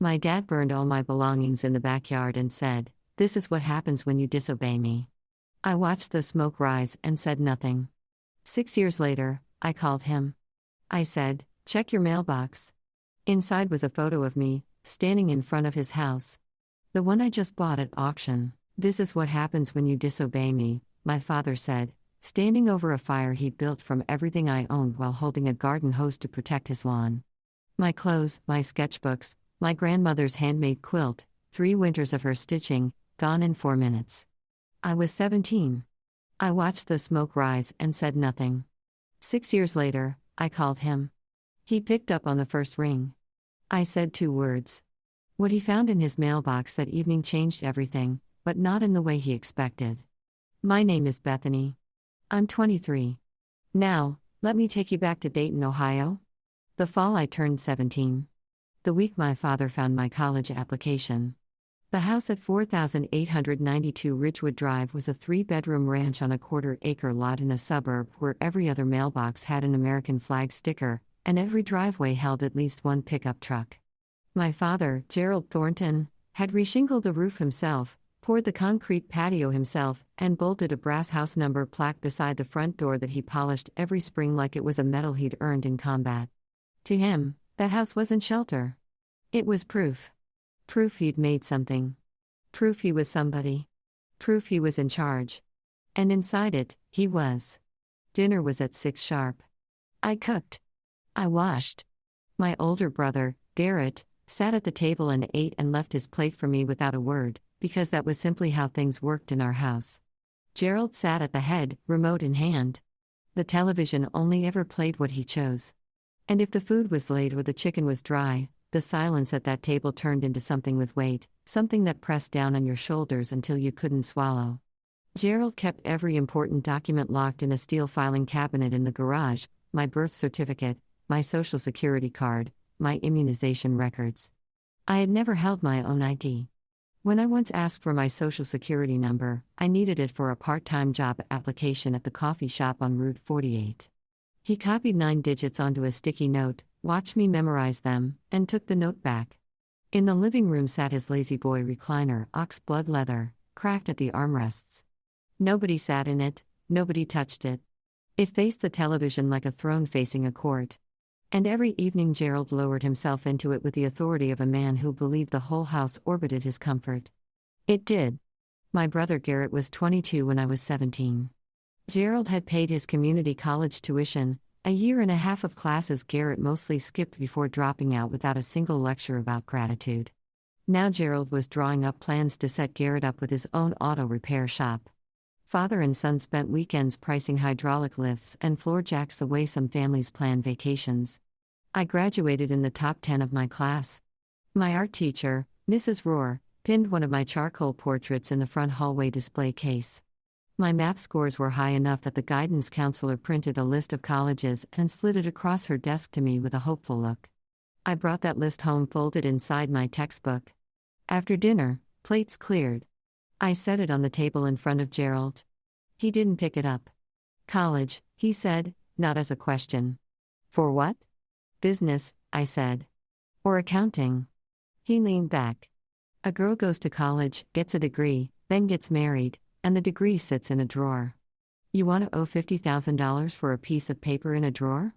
My dad burned all my belongings in the backyard and said, "This is what happens when you disobey me." I watched the smoke rise and said nothing. 6 years later, I called him. I said, "Check your mailbox." Inside was a photo of me, standing in front of his house. The one I just bought at auction. "This is what happens when you disobey me," my father said, standing over a fire he'd built from everything I owned while holding a garden hose to protect his lawn. My clothes, my sketchbooks, my grandmother's handmade quilt, 3 winters of her stitching, gone in 4 minutes. I was 17. I watched the smoke rise and said nothing. 6 years later, I called him. He picked up on the first ring. I said 2 words. What he found in his mailbox that evening changed everything, but not in the way he expected. My name is Bethany. I'm 23. Now, let me take you back to Dayton, Ohio. The fall I turned 17. The week my father found my college application. The house at 4892 Ridgewood Drive was a 3-bedroom ranch on a quarter-acre lot in a suburb where every other mailbox had an American flag sticker, and every driveway held at least one pickup truck. My father, Gerald Thornton, had reshingled the roof himself, poured the concrete patio himself, and bolted a brass house number plaque beside the front door that he polished every spring like it was a medal he'd earned in combat. To him, that house wasn't shelter. It was proof. Proof he'd made something. Proof he was somebody. Proof he was in charge. And inside it, he was. Dinner was at 6 sharp. I cooked. I washed. My older brother, Garrett, sat at the table and ate and left his plate for me without a word, because that was simply how things worked in our house. Gerald sat at the head, remote in hand. The television only ever played what he chose. And if the food was late or the chicken was dry, the silence at that table turned into something with weight, something that pressed down on your shoulders until you couldn't swallow. Gerald kept every important document locked in a steel filing cabinet in the garage: my birth certificate, my social security card, my immunization records. I had never held my own ID. When I once asked for my social security number, I needed it for a part-time job application at the coffee shop on Route 48. He copied 9 digits onto a sticky note, watched me memorize them, and took the note back. In the living room sat his lazy boy recliner, ox-blood leather, cracked at the armrests. Nobody sat in it, nobody touched it. It faced the television like a throne facing a court. And every evening Gerald lowered himself into it with the authority of a man who believed the whole house orbited his comfort. It did. My brother Garrett was 22 when I was 17. Gerald had paid his community college tuition, a year and a half of classes Garrett mostly skipped before dropping out without a single lecture about gratitude. Now Gerald was drawing up plans to set Garrett up with his own auto repair shop. Father and son spent weekends pricing hydraulic lifts and floor jacks the way some families plan vacations. I graduated in the top 10 of my class. My art teacher, Mrs. Rohr, pinned one of my charcoal portraits in the front hallway display case. My math scores were high enough that the guidance counselor printed a list of colleges and slid it across her desk to me with a hopeful look. I brought that list home folded inside my textbook. After dinner, plates cleared. I set it on the table in front of Gerald. He didn't pick it up. "College," he said, not as a question. "For what?" "Business," I said. "Or accounting." He leaned back. "A girl goes to college, gets a degree, then gets married, and the degree sits in a drawer. You want to owe $50,000 for a piece of paper in a drawer?"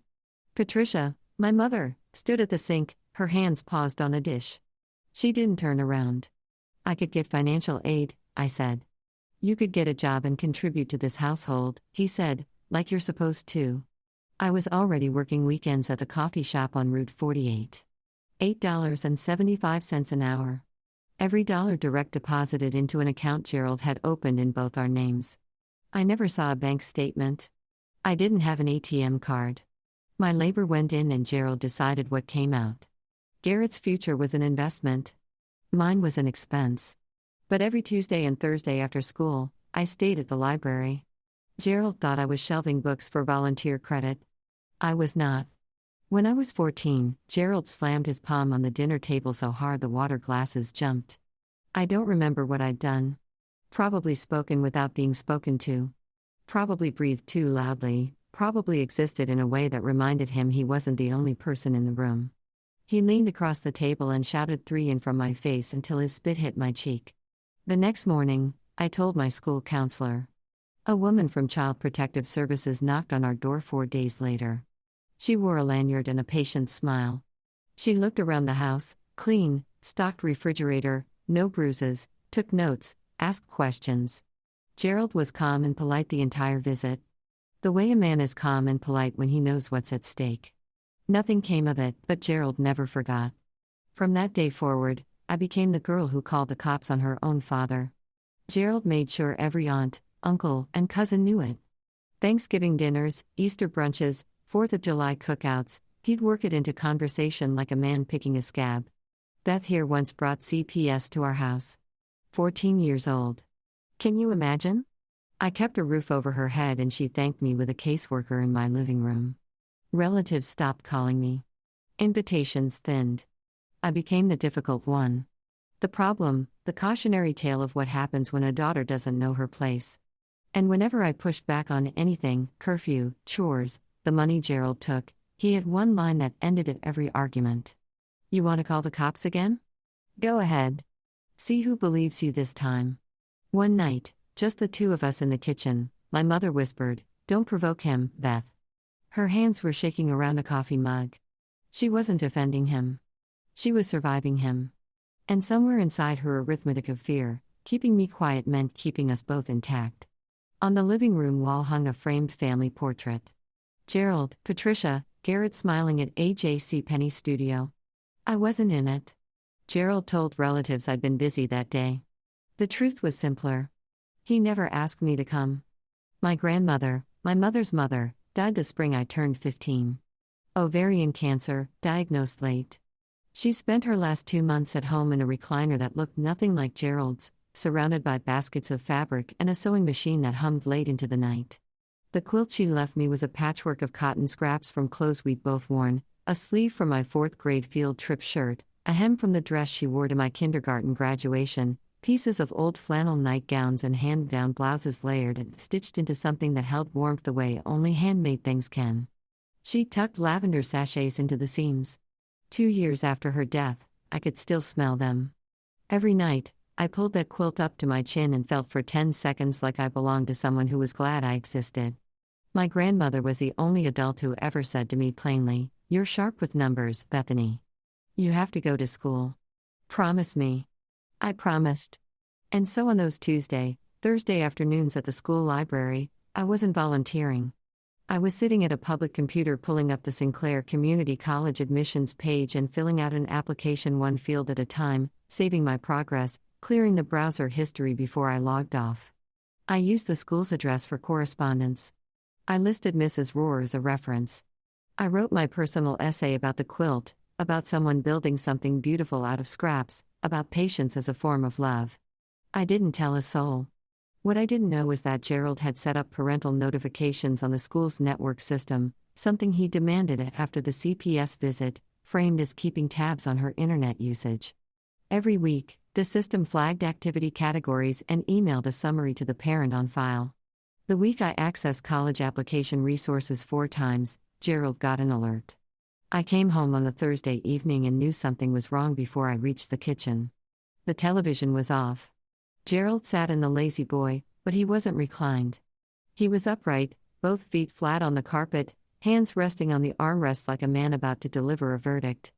Patricia, my mother, stood at the sink, her hands paused on a dish. She didn't turn around. "I could get financial aid," I said. "You could get a job and contribute to this household," he said, "like you're supposed to." I was already working weekends at the coffee shop on Route 48. $8.75 an hour. Every dollar direct deposited into an account Gerald had opened in both our names. I never saw a bank statement. I didn't have an ATM card. My labor went in and Gerald decided what came out. Garrett's future was an investment. Mine was an expense. But every Tuesday and Thursday after school, I stayed at the library. Gerald thought I was shelving books for volunteer credit. I was not. When I was 14, Gerald slammed his palm on the dinner table so hard the water glasses jumped. I don't remember what I'd done. Probably spoken without being spoken to. Probably breathed too loudly, probably existed in a way that reminded him he wasn't the only person in the room. He leaned across the table and shouted 3 in from my face until his spit hit my cheek. The next morning, I told my school counselor. A woman from Child Protective Services knocked on our door 4 days later. She wore a lanyard and a patient smile. She looked around the house, clean, stocked refrigerator, no bruises, took notes, asked questions. Gerald was calm and polite the entire visit. The way a man is calm and polite when he knows what's at stake. Nothing came of it, but Gerald never forgot. From that day forward, I became the girl who called the cops on her own father. Gerald made sure every aunt, uncle, and cousin knew it. Thanksgiving dinners, Easter brunches, 4th of July cookouts, he'd work it into conversation like a man picking a scab. Beth here once brought CPS to our house. 14 years old. Can you imagine? I kept a roof over her head and she thanked me with a caseworker in my living room. Relatives stopped calling me. Invitations thinned. I became the difficult one. The problem, the cautionary tale of what happens when a daughter doesn't know her place. And whenever I pushed back on anything, curfew, chores, the money Gerald took, he had one line that ended at every argument. You want to call the cops again? Go ahead. See who believes you this time. One night, just the two of us in the kitchen, my mother whispered, "Don't provoke him, Beth." Her hands were shaking around a coffee mug. She wasn't defending him. She was surviving him. And somewhere inside her arithmetic of fear, keeping me quiet meant keeping us both intact. On the living room wall hung a framed family portrait. Gerald, Patricia, Garrett smiling at AJC Penney's studio. I wasn't in it. Gerald told relatives I'd been busy that day. The truth was simpler. He never asked me to come. My grandmother, my mother's mother, died the spring I turned 15. Ovarian cancer, diagnosed late. She spent her last 2 months at home in a recliner that looked nothing like Gerald's, surrounded by baskets of fabric and a sewing machine that hummed late into the night. The quilt she left me was a patchwork of cotton scraps from clothes we'd both worn, a sleeve from my 4th grade field trip shirt, a hem from the dress she wore to my kindergarten graduation, pieces of old flannel nightgowns and hand-down blouses layered and stitched into something that held warmth the way only handmade things can. She tucked lavender sachets into the seams. 2 years after her death, I could still smell them. Every night, I pulled that quilt up to my chin and felt for 10 seconds like I belonged to someone who was glad I existed. My grandmother was the only adult who ever said to me plainly, "You're sharp with numbers, Bethany. You have to go to school. Promise me." I promised. And so on those Tuesday, Thursday afternoons at the school library, I wasn't volunteering. I was sitting at a public computer pulling up the Sinclair Community College admissions page and filling out an application one field at a time, saving my progress, clearing the browser history before I logged off. I used the school's address for correspondence. I listed Mrs. Rohr as a reference. I wrote my personal essay about the quilt, about someone building something beautiful out of scraps, about patience as a form of love. I didn't tell a soul. What I didn't know was that Gerald had set up parental notifications on the school's network system, something he demanded after the CPS visit, framed as keeping tabs on her internet usage. Every week, the system flagged activity categories and emailed a summary to the parent on file. The week I accessed college application resources 4 times, Gerald got an alert. I came home on the Thursday evening and knew something was wrong before I reached the kitchen. The television was off. Gerald sat in the lazy boy, but he wasn't reclined. He was upright, both feet flat on the carpet, hands resting on the armrests like a man about to deliver a verdict.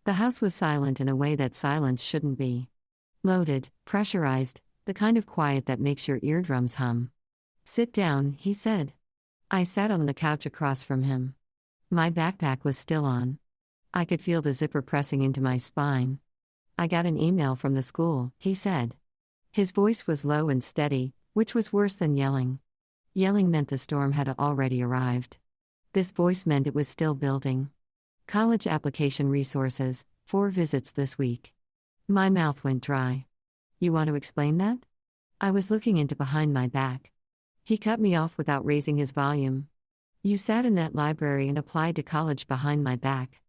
The house was silent in a way that silence shouldn't be. Loaded, pressurized, the kind of quiet that makes your eardrums hum. "Sit down," he said. I sat on the couch across from him. My backpack was still on. I could feel the zipper pressing into my spine. "I got an email from the school," he said. His voice was low and steady, which was worse than yelling. Yelling meant the storm had already arrived. This voice meant it was still building. College application resources, 4 visits this week. My mouth went dry. "You want to explain that?" I was looking into behind my back. He cut me off without raising his volume. "You sat in that library and applied to college behind my back.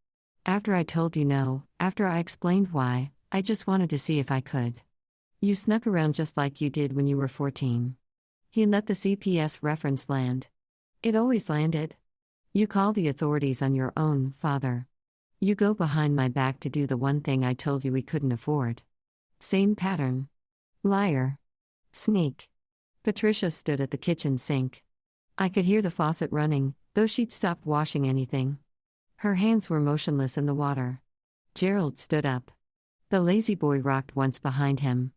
After I told you no, after I explained why, I just wanted to see if I could. You snuck around just like you did when you were 14. He let the CPS reference land. It always landed. "You called the authorities on your own, father. You go behind my back to do the one thing I told you we couldn't afford. Same pattern. Liar. Sneak. Patricia stood at the kitchen sink. I could hear the faucet running, though she'd stopped washing anything. Her hands were motionless in the water. Gerald stood up. The lazy boy rocked once behind him.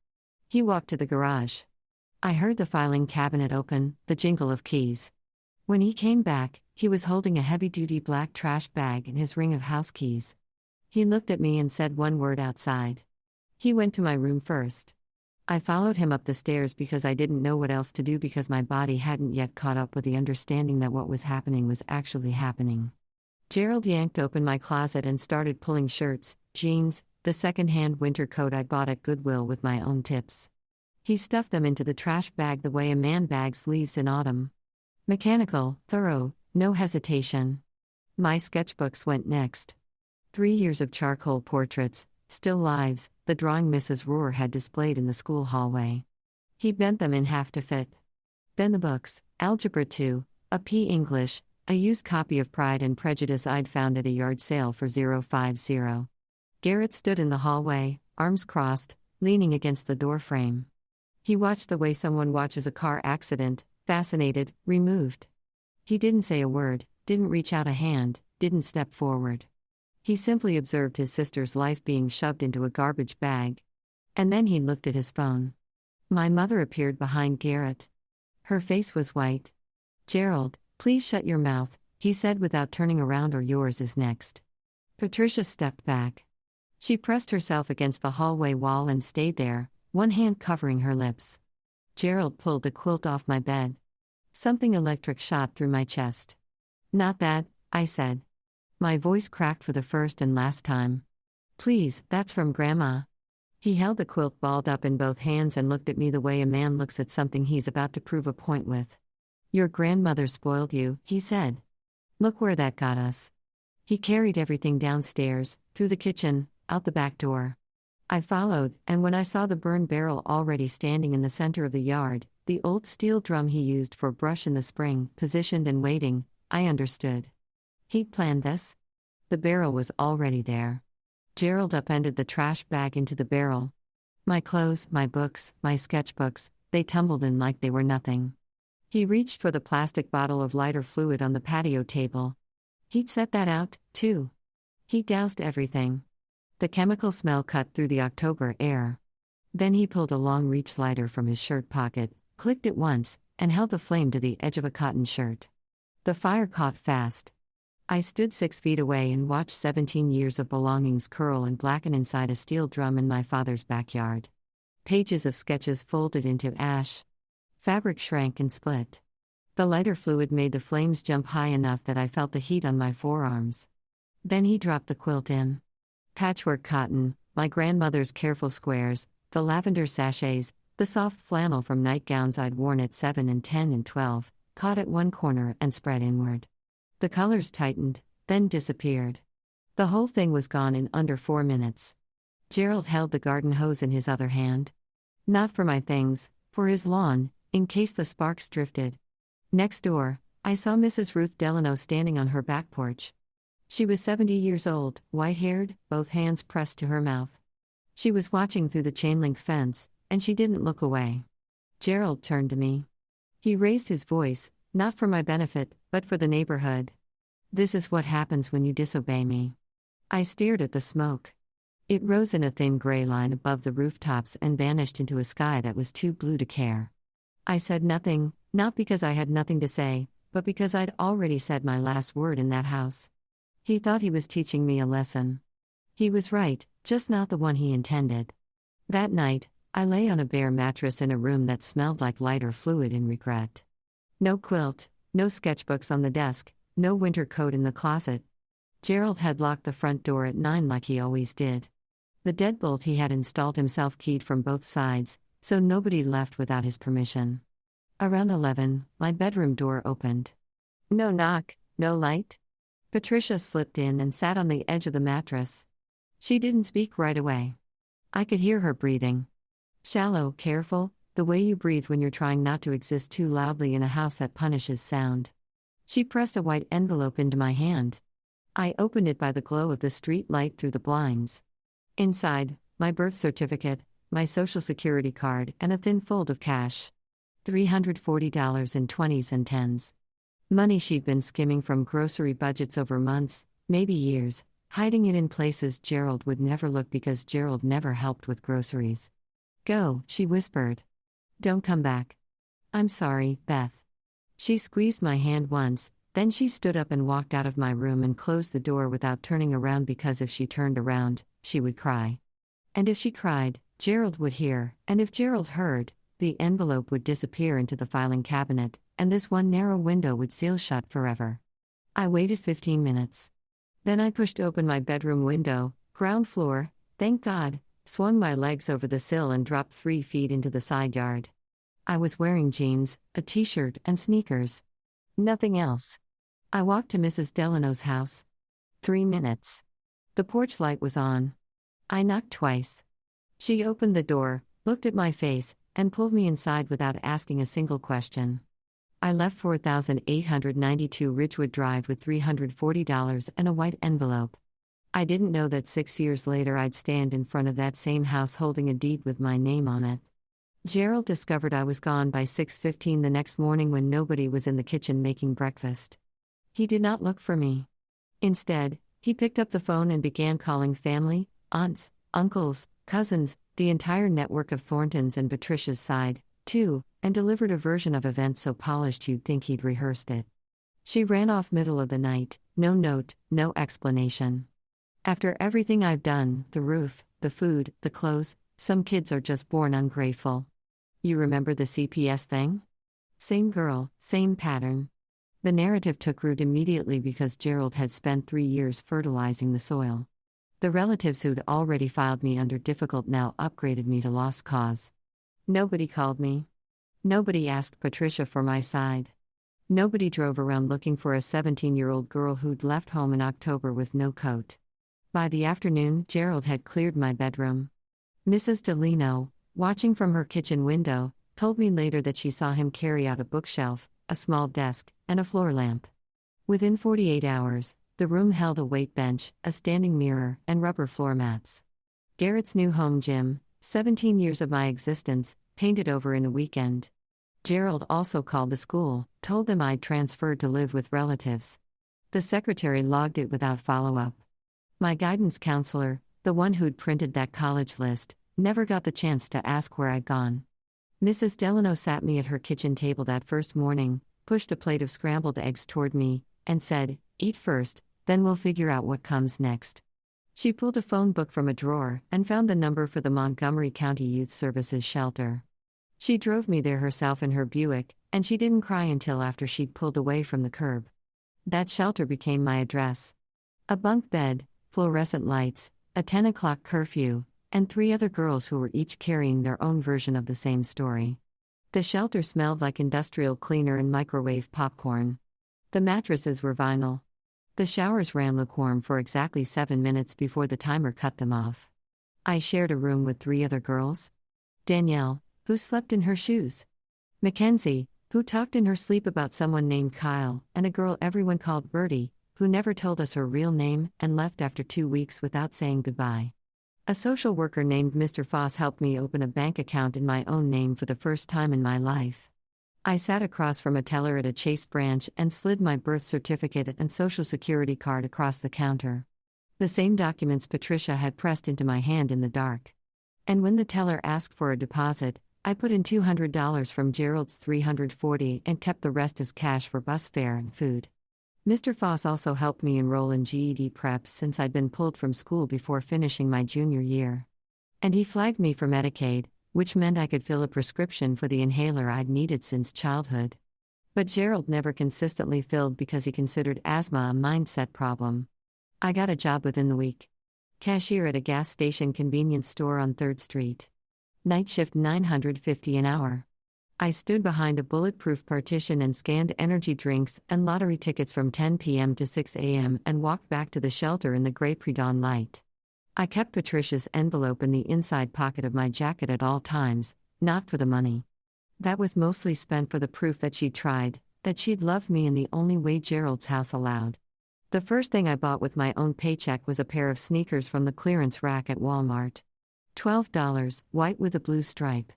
He walked to the garage. I heard the filing cabinet open, the jingle of keys. When he came back, he was holding a heavy-duty black trash bag and his ring of house keys. He looked at me and said one word outside. He went to my room first. I followed him up the stairs because I didn't know what else to do because my body hadn't yet caught up with the understanding that what was happening was actually happening. Gerald yanked open my closet and started pulling shirts, jeans, the second-hand winter coat I'd bought at Goodwill with my own tips. He stuffed them into the trash bag the way a man bags leaves in autumn. Mechanical, thorough, no hesitation. My sketchbooks went next. 3 years of charcoal portraits, still lives, the drawing Mrs. Rohr had displayed in the school hallway. He bent them in half to fit. Then the books, Algebra 2, a P. English, a used copy of Pride and Prejudice I'd found at a yard sale for $0.50. Garrett stood in the hallway, arms crossed, leaning against the door frame. He watched the way someone watches a car accident, fascinated, removed. He didn't say a word, didn't reach out a hand, didn't step forward. He simply observed his sister's life being shoved into a garbage bag. And then he looked at his phone. My mother appeared behind Garrett. Her face was white. "Gerald, please shut your mouth," he said without turning around, "or yours is next." Patricia stepped back. She pressed herself against the hallway wall and stayed there, one hand covering her lips. Gerald pulled the quilt off my bed. Something electric shot through my chest. "Not that," I said. My voice cracked for the first and last time. "Please, that's from Grandma." He held the quilt balled up in both hands and looked at me the way a man looks at something he's about to prove a point with. "Your grandmother spoiled you," he said. "Look where that got us." He carried everything downstairs, through the kitchen, out the back door. I followed, and when I saw the burn barrel already standing in the center of the yard, the old steel drum he used for brush in the spring, positioned and waiting, I understood. He'd planned this. The barrel was already there. Gerald upended the trash bag into the barrel. My clothes, my books, my sketchbooks, they tumbled in like they were nothing. He reached for the plastic bottle of lighter fluid on the patio table. He'd set that out, too. He doused everything. The chemical smell cut through the October air. Then he pulled a long-reach lighter from his shirt pocket, clicked it once, and held the flame to the edge of a cotton shirt. The fire caught fast. I stood 6 feet away and watched 17 years of belongings curl and blacken inside a steel drum in my father's backyard. Pages of sketches folded into ash. Fabric shrank and split. The lighter fluid made the flames jump high enough that I felt the heat on my forearms. Then he dropped the quilt in. Patchwork cotton, my grandmother's careful squares, the lavender sachets, the soft flannel from nightgowns I'd worn at 7 and 10 and 12, caught at one corner and spread inward. The colors tightened, then disappeared. The whole thing was gone in under 4 minutes. Gerald held the garden hose in his other hand. Not for my things, for his lawn, in case the sparks drifted. Next door, I saw Mrs. Ruth Delano standing on her back porch. She was 70 years old, white-haired, both hands pressed to her mouth. She was watching through the chain-link fence, and she didn't look away. Gerald turned to me. He raised his voice, not for my benefit, but for the neighborhood. "This is what happens when you disobey me." I stared at the smoke. It rose in a thin gray line above the rooftops and vanished into a sky that was too blue to care. I said nothing, not because I had nothing to say, but because I'd already said my last word in that house. He thought he was teaching me a lesson. He was right, just not the one he intended. That night, I lay on a bare mattress in a room that smelled like lighter fluid in regret. No quilt, no sketchbooks on the desk, no winter coat in the closet. Gerald had locked the front door at 9 like he always did. The deadbolt he had installed himself keyed from both sides, so nobody left without his permission. Around 11, my bedroom door opened. No knock, no light. Patricia slipped in and sat on the edge of the mattress. She didn't speak right away. I could hear her breathing. Shallow, careful, the way you breathe when you're trying not to exist too loudly in a house that punishes sound. She pressed a white envelope into my hand. I opened it by the glow of the street light through the blinds. Inside, my birth certificate, my social security card, and a thin fold of cash. $340 in 20s and 10s. Money she'd been skimming from grocery budgets over months, maybe years, hiding it in places Gerald would never look because Gerald never helped with groceries. "Go," she whispered. "Don't come back." "I'm sorry, Beth." She squeezed my hand once, then she stood up and walked out of my room and closed the door without turning around because if she turned around, she would cry. And if she cried, Gerald would hear, and if Gerald heard, the envelope would disappear into the filing cabinet, and this one narrow window would seal shut forever. I waited 15 minutes. Then I pushed open my bedroom window, ground floor, thank God, swung my legs over the sill and dropped 3 feet into the side yard. I was wearing jeans, a t-shirt, and sneakers. Nothing else. I walked to Mrs. Delano's house. 3 minutes. The porch light was on. I knocked twice. She opened the door, looked at my face, and pulled me inside without asking a single question. I left 4892 Ridgewood Drive with $340 and a white envelope. I didn't know that 6 years later I'd stand in front of that same house holding a deed with my name on it. Gerald discovered I was gone by 6:15 the next morning when nobody was in the kitchen making breakfast. He did not look for me. Instead, he picked up the phone and began calling family, aunts, uncles, cousins, the entire network of Thorntons and Patricia's side, too, and delivered a version of events so polished you'd think he'd rehearsed it. She ran off middle of the night, no note, no explanation. After everything I've done, the roof, the food, the clothes, some kids are just born ungrateful. You remember the CPS thing? Same girl, same pattern. The narrative took root immediately because Gerald had spent 3 years fertilizing the soil. The relatives who'd already filed me under difficult now upgraded me to lost cause. Nobody called me. Nobody asked Patricia for my side. Nobody drove around looking for a 17-year-old girl who'd left home in October with no coat. By the afternoon, Gerald had cleared my bedroom. Mrs. Delano, watching from her kitchen window, told me later that she saw him carry out a bookshelf, a small desk, and a floor lamp. Within 48 hours, the room held a weight bench, a standing mirror, and rubber floor mats. Garrett's new home gym, 17 years of my existence, painted over in a weekend. Gerald also called the school, told them I'd transferred to live with relatives. The secretary logged it without follow-up. My guidance counselor, the one who'd printed that college list, never got the chance to ask where I'd gone. Mrs. Delano sat me at her kitchen table that first morning, pushed a plate of scrambled eggs toward me, and said, "Eat first, then we'll figure out what comes next." She pulled a phone book from a drawer and found the number for the Montgomery County Youth Services shelter. She drove me there herself in her Buick, and she didn't cry until after she'd pulled away from the curb. That shelter became my address. A bunk bed, fluorescent lights, a 10 o'clock curfew, and 3 other girls who were each carrying their own version of the same story. The shelter smelled like industrial cleaner and microwave popcorn. The mattresses were vinyl. The showers ran lukewarm for exactly 7 minutes before the timer cut them off. I shared a room with 3 other girls. Danielle, who slept in her shoes. Mackenzie, who talked in her sleep about someone named Kyle, and a girl everyone called Bertie, who never told us her real name and left after 2 weeks without saying goodbye. A social worker named Mr. Foss helped me open a bank account in my own name for the first time in my life. I sat across from a teller at a Chase branch and slid my birth certificate and social security card across the counter. The same documents Patricia had pressed into my hand in the dark. And when the teller asked for a deposit, I put in $200 from Gerald's $340 and kept the rest as cash for bus fare and food. Mr. Foss also helped me enroll in GED prep since I'd been pulled from school before finishing my junior year. And he flagged me for Medicaid, which meant I could fill a prescription for the inhaler I'd needed since childhood. But Gerald never consistently filled because he considered asthma a mindset problem. I got a job within the week. Cashier at a gas station convenience store on 3rd Street. Night shift $950 an hour. I stood behind a bulletproof partition and scanned energy drinks and lottery tickets from 10 p.m. to 6 a.m. and walked back to the shelter in the gray pre-dawn light. I kept Patricia's envelope in the inside pocket of my jacket at all times, not for the money. That was mostly spent for the proof that she'd tried, that she'd loved me in the only way Gerald's house allowed. The first thing I bought with my own paycheck was a pair of sneakers from the clearance rack at Walmart. $12, white with a blue stripe.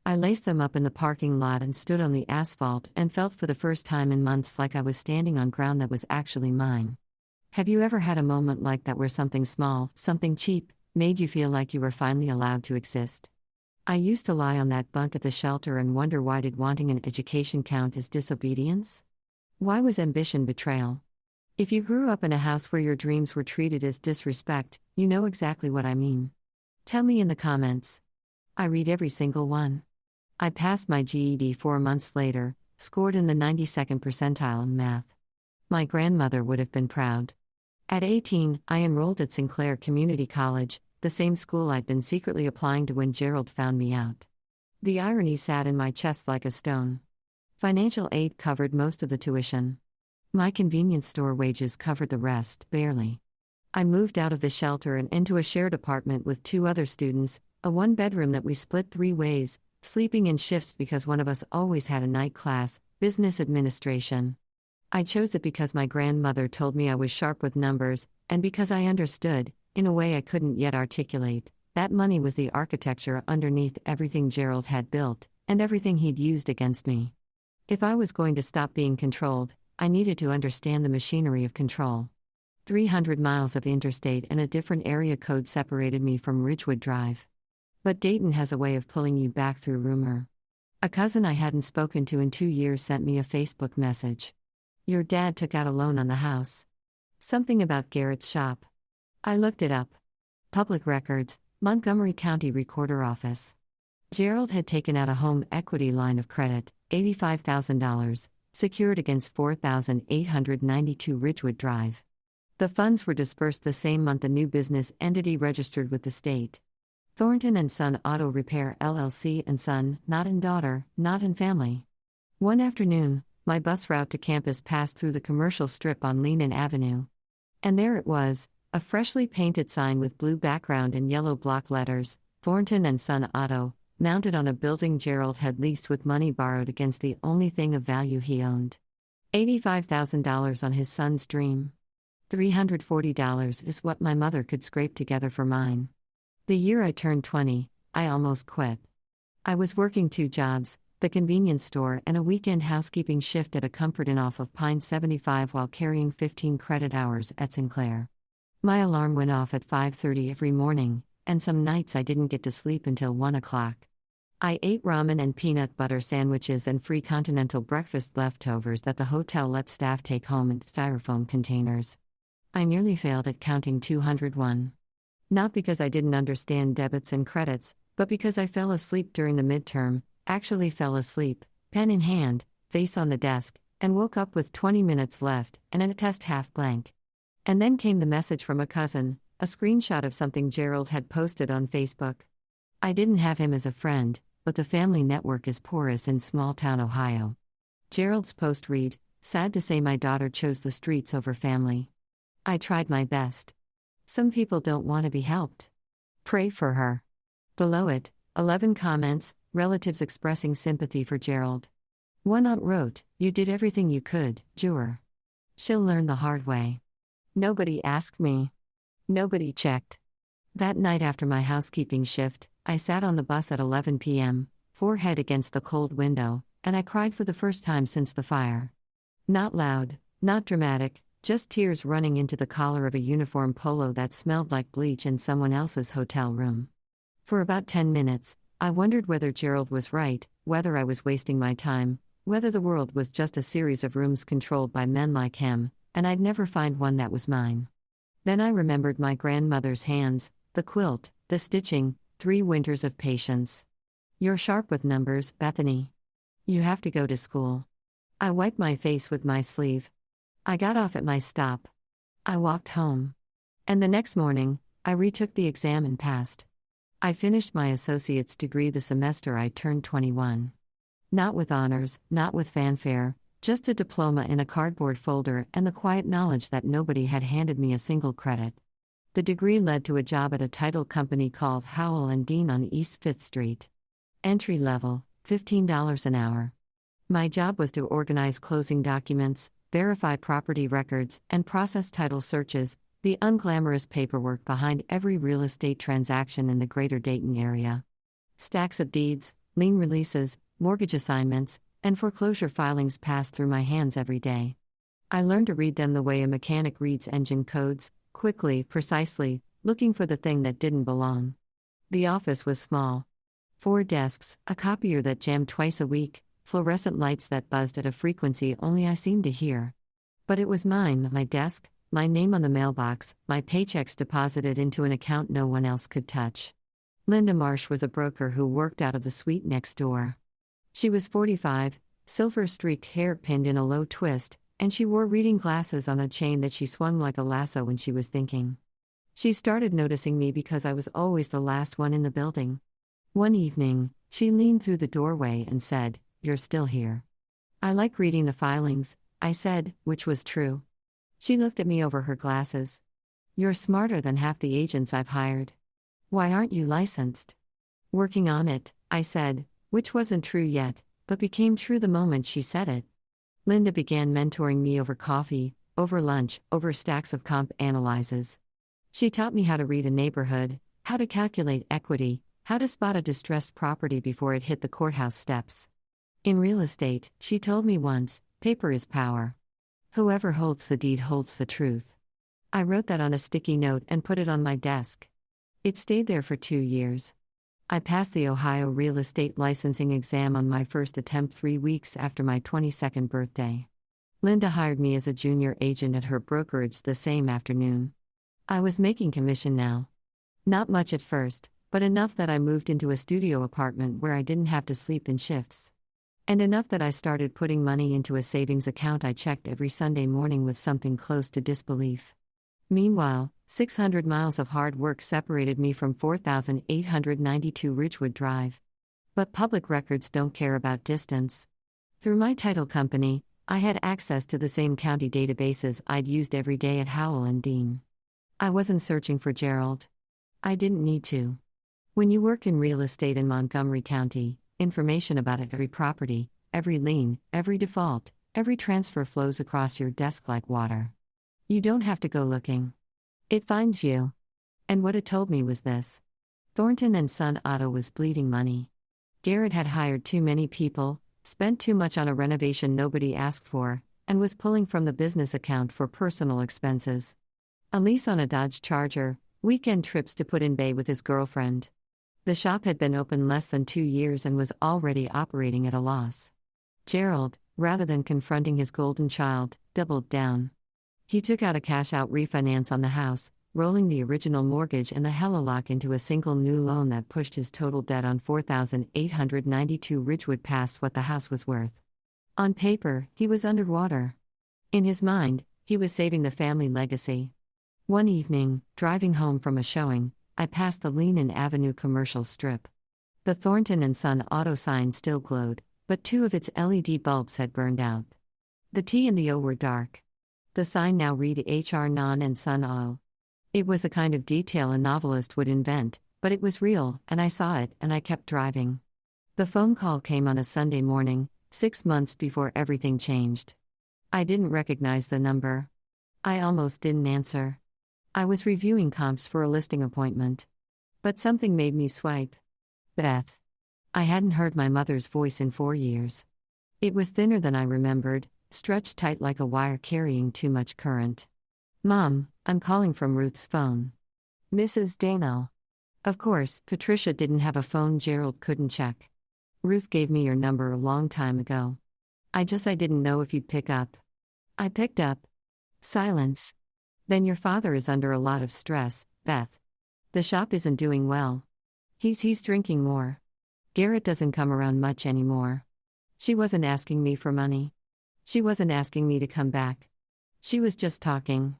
I laced them up in the parking lot and stood on the asphalt and felt for the first time in months like I was standing on ground that was actually mine. Have you ever had a moment like that where something small, something cheap, made you feel like you were finally allowed to exist? I used to lie on that bunk at the shelter and wonder, why did wanting an education count as disobedience? Why was ambition betrayal? If you grew up in a house where your dreams were treated as disrespect, you know exactly what I mean. Tell me in the comments. I read every single one. I passed my GED 4 months later, scored in the 92nd percentile in math. My grandmother would have been proud. At 18, I enrolled at Sinclair Community College, the same school I'd been secretly applying to when Gerald found me out. The irony sat in my chest like a stone. Financial aid covered most of the tuition. My convenience store wages covered the rest, barely. I moved out of the shelter and into a shared apartment with 2 other students, a 1-bedroom that we split 3 ways, sleeping in shifts because one of us always had a night class, business administration. I chose it because my grandmother told me I was sharp with numbers, and because I understood, in a way I couldn't yet articulate, that money was the architecture underneath everything Gerald had built, and everything he'd used against me. If I was going to stop being controlled, I needed to understand the machinery of control. 300 miles of interstate and a different area code separated me from Ridgewood Drive. But Dayton has a way of pulling you back through rumor. A cousin I hadn't spoken to in 2 years sent me a Facebook message. Your dad took out a loan on the house. Something about Garrett's shop. I looked it up. Public Records, Montgomery County Recorder Office. Gerald had taken out a home equity line of credit, $85,000, secured against 4,892 Ridgewood Drive. The funds were dispersed the same month a new business entity registered with the state. Thornton & Son Auto Repair LLC and Son, not in daughter, not in family. One afternoon, my bus route to campus passed through the commercial strip on Lehman Avenue. And there it was, a freshly painted sign with blue background and yellow block letters, Thornton & Son Auto, mounted on a building Gerald had leased with money borrowed against the only thing of value he owned. $85,000 on his son's dream. $340 is what my mother could scrape together for mine. The year I turned 20, I almost quit. I was working 2 jobs, the convenience store and a weekend housekeeping shift at a Comfort Inn off of Pine 75 while carrying 15 credit hours at Sinclair. My alarm went off at 5:30 every morning, and some nights I didn't get to sleep until 1 o'clock. I ate ramen and peanut butter sandwiches and free continental breakfast leftovers that the hotel let staff take home in styrofoam containers. I nearly failed at counting 201. Not because I didn't understand debits and credits, but because I fell asleep during the midterm, actually fell asleep, pen in hand, face on the desk, and woke up with 20 minutes left and a test half blank. And then came the message from a cousin, a screenshot of something Gerald had posted on Facebook. I didn't have him as a friend, but the family network is porous in small-town Ohio. Gerald's post read, "Sad to say my daughter chose the streets over family. I tried my best. Some people don't want to be helped. Pray for her." Below it, 11 comments, relatives expressing sympathy for Gerald. One aunt wrote, "You did everything you could, Jur. She'll learn the hard way. Nobody asked me. Nobody checked." That night after my housekeeping shift, I sat on the bus at 11 p.m., forehead against the cold window, and I cried for the first time since the fire. Not loud, not dramatic, just tears running into the collar of a uniform polo that smelled like bleach in someone else's hotel room. For about 10 minutes, I wondered whether Gerald was right, whether I was wasting my time, whether the world was just a series of rooms controlled by men like him, and I'd never find one that was mine. Then I remembered my grandmother's hands, the quilt, the stitching, 3 winters of patience. "You're sharp with numbers, Bethany. You have to go to school." I wiped my face with my sleeve. I got off at my stop. I walked home. And the next morning, I retook the exam and passed. I finished my associate's degree the semester I turned 21. Not with honors, not with fanfare, just a diploma in a cardboard folder and the quiet knowledge that nobody had handed me a single credit. The degree led to a job at a title company called Howell & Dean on East 5th Street. Entry level, $15 an hour. My job was to organize closing documents, verify property records, and process title searches, the unglamorous paperwork behind every real estate transaction in the greater Dayton area. Stacks of deeds, lien releases, mortgage assignments, and foreclosure filings pass through my hands every day. I learned to read them the way a mechanic reads engine codes, quickly, precisely, looking for the thing that didn't belong. The office was small. 4 desks, a copier that jammed twice a week, fluorescent lights that buzzed at a frequency only I seemed to hear. But it was mine, my desk, my name on the mailbox, my paychecks deposited into an account no one else could touch. Linda Marsh was a broker who worked out of the suite next door. She was 45, silver-streaked hair pinned in a low twist, and she wore reading glasses on a chain that she swung like a lasso when she was thinking. She started noticing me because I was always the last one in the building. One evening, she leaned through the doorway and said, "You're still here." "I like reading the filings," I said, which was true. She looked at me over her glasses. "You're smarter than half the agents I've hired. Why aren't you licensed?" "Working on it," I said, which wasn't true yet, but became true the moment she said it. Linda began mentoring me over coffee, over lunch, over stacks of comp analyses. She taught me how to read a neighborhood, how to calculate equity, how to spot a distressed property before it hit the courthouse steps. In real estate, she told me once, paper is power. Whoever holds the deed holds the truth. I wrote that on a sticky note and put it on my desk. It stayed there for 2 years. I passed the Ohio real estate licensing exam on my first attempt 3 weeks after my 22nd birthday. Linda hired me as a junior agent at her brokerage the same afternoon. I was making commission now. Not much at first, but enough that I moved into a studio apartment where I didn't have to sleep in shifts. And enough that I started putting money into a savings account I checked every Sunday morning with something close to disbelief. Meanwhile, 600 miles of hard work separated me from 4,892 Ridgewood Drive. But public records don't care about distance. Through my title company, I had access to the same county databases I'd used every day at Howell and Dean. I wasn't searching for Gerald. I didn't need to. When you work in real estate in Montgomery County, information about every property, every lien, every default, every transfer flows across your desk like water. You don't have to go looking. It finds you. And what it told me was this. Thornton and Son Auto was bleeding money. Garrett had hired too many people, spent too much on a renovation nobody asked for, and was pulling from the business account for personal expenses. A lease on a Dodge Charger, weekend trips to Put in Bay with his girlfriend. The shop had been open less than 2 years and was already operating at a loss. Gerald, rather than confronting his golden child, doubled down. He took out a cash-out refinance on the house, rolling the original mortgage and the HELOC into a single new loan that pushed his total debt on 4,892 Ridgewood past what the house was worth. On paper, he was underwater. In his mind, he was saving the family legacy. One evening, driving home from a showing, I passed the Lehman Avenue commercial strip. The Thornton and Son Auto sign still glowed, but 2 of its LED bulbs had burned out. The T and the O were dark. The sign now read HR Non and Son O. It was the kind of detail a novelist would invent, but it was real, and I saw it, and I kept driving. The phone call came on a Sunday morning, 6 months before everything changed. I didn't recognize the number. I almost didn't answer. I was reviewing comps for a listing appointment. But something made me swipe. Beth. I hadn't heard my mother's voice in 4 years. It was thinner than I remembered, stretched tight like a wire carrying too much current. "Mom, I'm calling from Ruth's phone." "Mrs. Dano." Of course, Patricia didn't have a phone Gerald couldn't check. "Ruth gave me your number a long time ago. I didn't know if you'd pick up." I picked up. Silence. "Then your father is under a lot of stress, Beth. The shop isn't doing well. He's drinking more. Garrett doesn't come around much anymore." She wasn't asking me for money. She wasn't asking me to come back. She was just talking.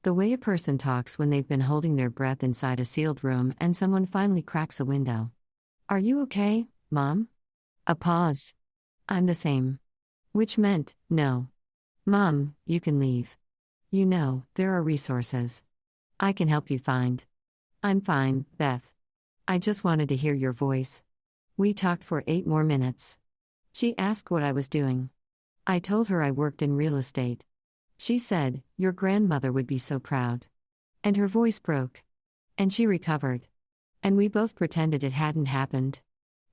The way a person talks when they've been holding their breath inside a sealed room and someone finally cracks a window. "Are you okay, Mom?" A pause. "I'm the same." Which meant, no. "Mom, you can leave. You know, there are resources. I can help you find." "I'm fine, Beth. I just wanted to hear your voice." We talked for 8 more minutes. She asked what I was doing. I told her I worked in real estate. She said, "Your grandmother would be so proud." And her voice broke. And she recovered. And we both pretended it hadn't happened.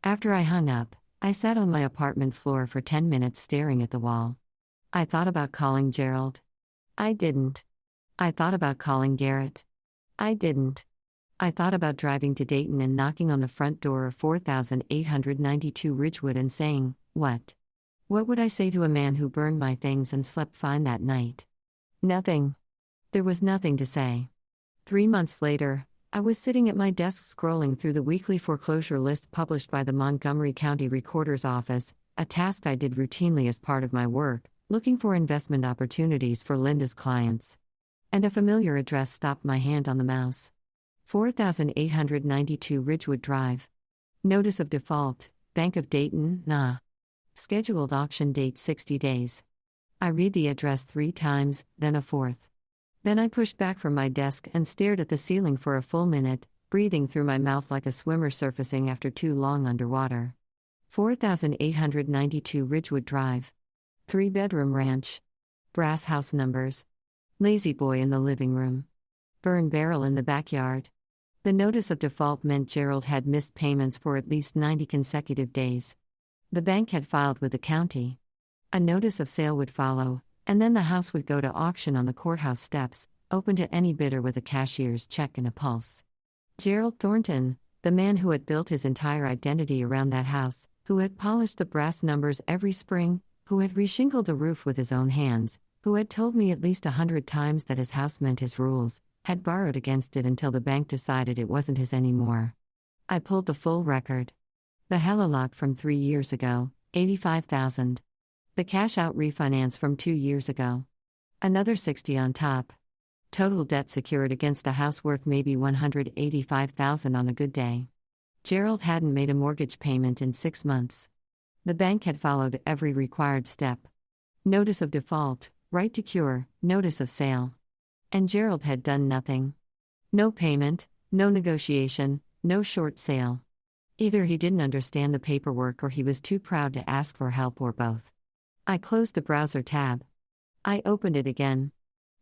After I hung up, I sat on my apartment floor for 10 minutes staring at the wall. I thought about calling Gerald. I didn't. I thought about calling Garrett. I didn't. I thought about driving to Dayton and knocking on the front door of 4892 Ridgewood and saying, "What? What would I say to a man who burned my things and slept fine that night?" Nothing. There was nothing to say. 3 months later, I was sitting at my desk scrolling through the weekly foreclosure list published by the Montgomery County Recorder's Office, a task I did routinely as part of my work, looking for investment opportunities for Linda's clients. And a familiar address stopped my hand on the mouse. 4892 Ridgewood Drive. Notice of default, Bank of Dayton, nah. Scheduled auction date 60 days. I read the address 3 times, then a fourth. Then I pushed back from my desk and stared at the ceiling for a full minute, breathing through my mouth like a swimmer surfacing after too long underwater. 4892 Ridgewood Drive. 3-bedroom ranch. Brass house numbers. Lazy boy in the living room. Burn barrel in the backyard. The notice of default meant Gerald had missed payments for at least 90 consecutive days. The bank had filed with the county. A notice of sale would follow, and then the house would go to auction on the courthouse steps, open to any bidder with a cashier's check and a pulse. Gerald Thornton, the man who had built his entire identity around that house, who had polished the brass numbers every spring, who had reshingled the roof with his own hands, who had told me at least 100 times that his house meant his rules, had borrowed against it until the bank decided it wasn't his anymore. I pulled the full record. The Hellalot from 3 years ago, $85,000. The cash-out refinance from 2 years ago. Another 60 on top. Total debt secured against a house worth maybe $185,000 on a good day. Gerald hadn't made a mortgage payment in 6 months. The bank had followed every required step. Notice of default, right to cure, notice of sale. And Gerald had done nothing. No payment, no negotiation, no short sale. Either he didn't understand the paperwork or he was too proud to ask for help or both. I closed the browser tab. I opened it again.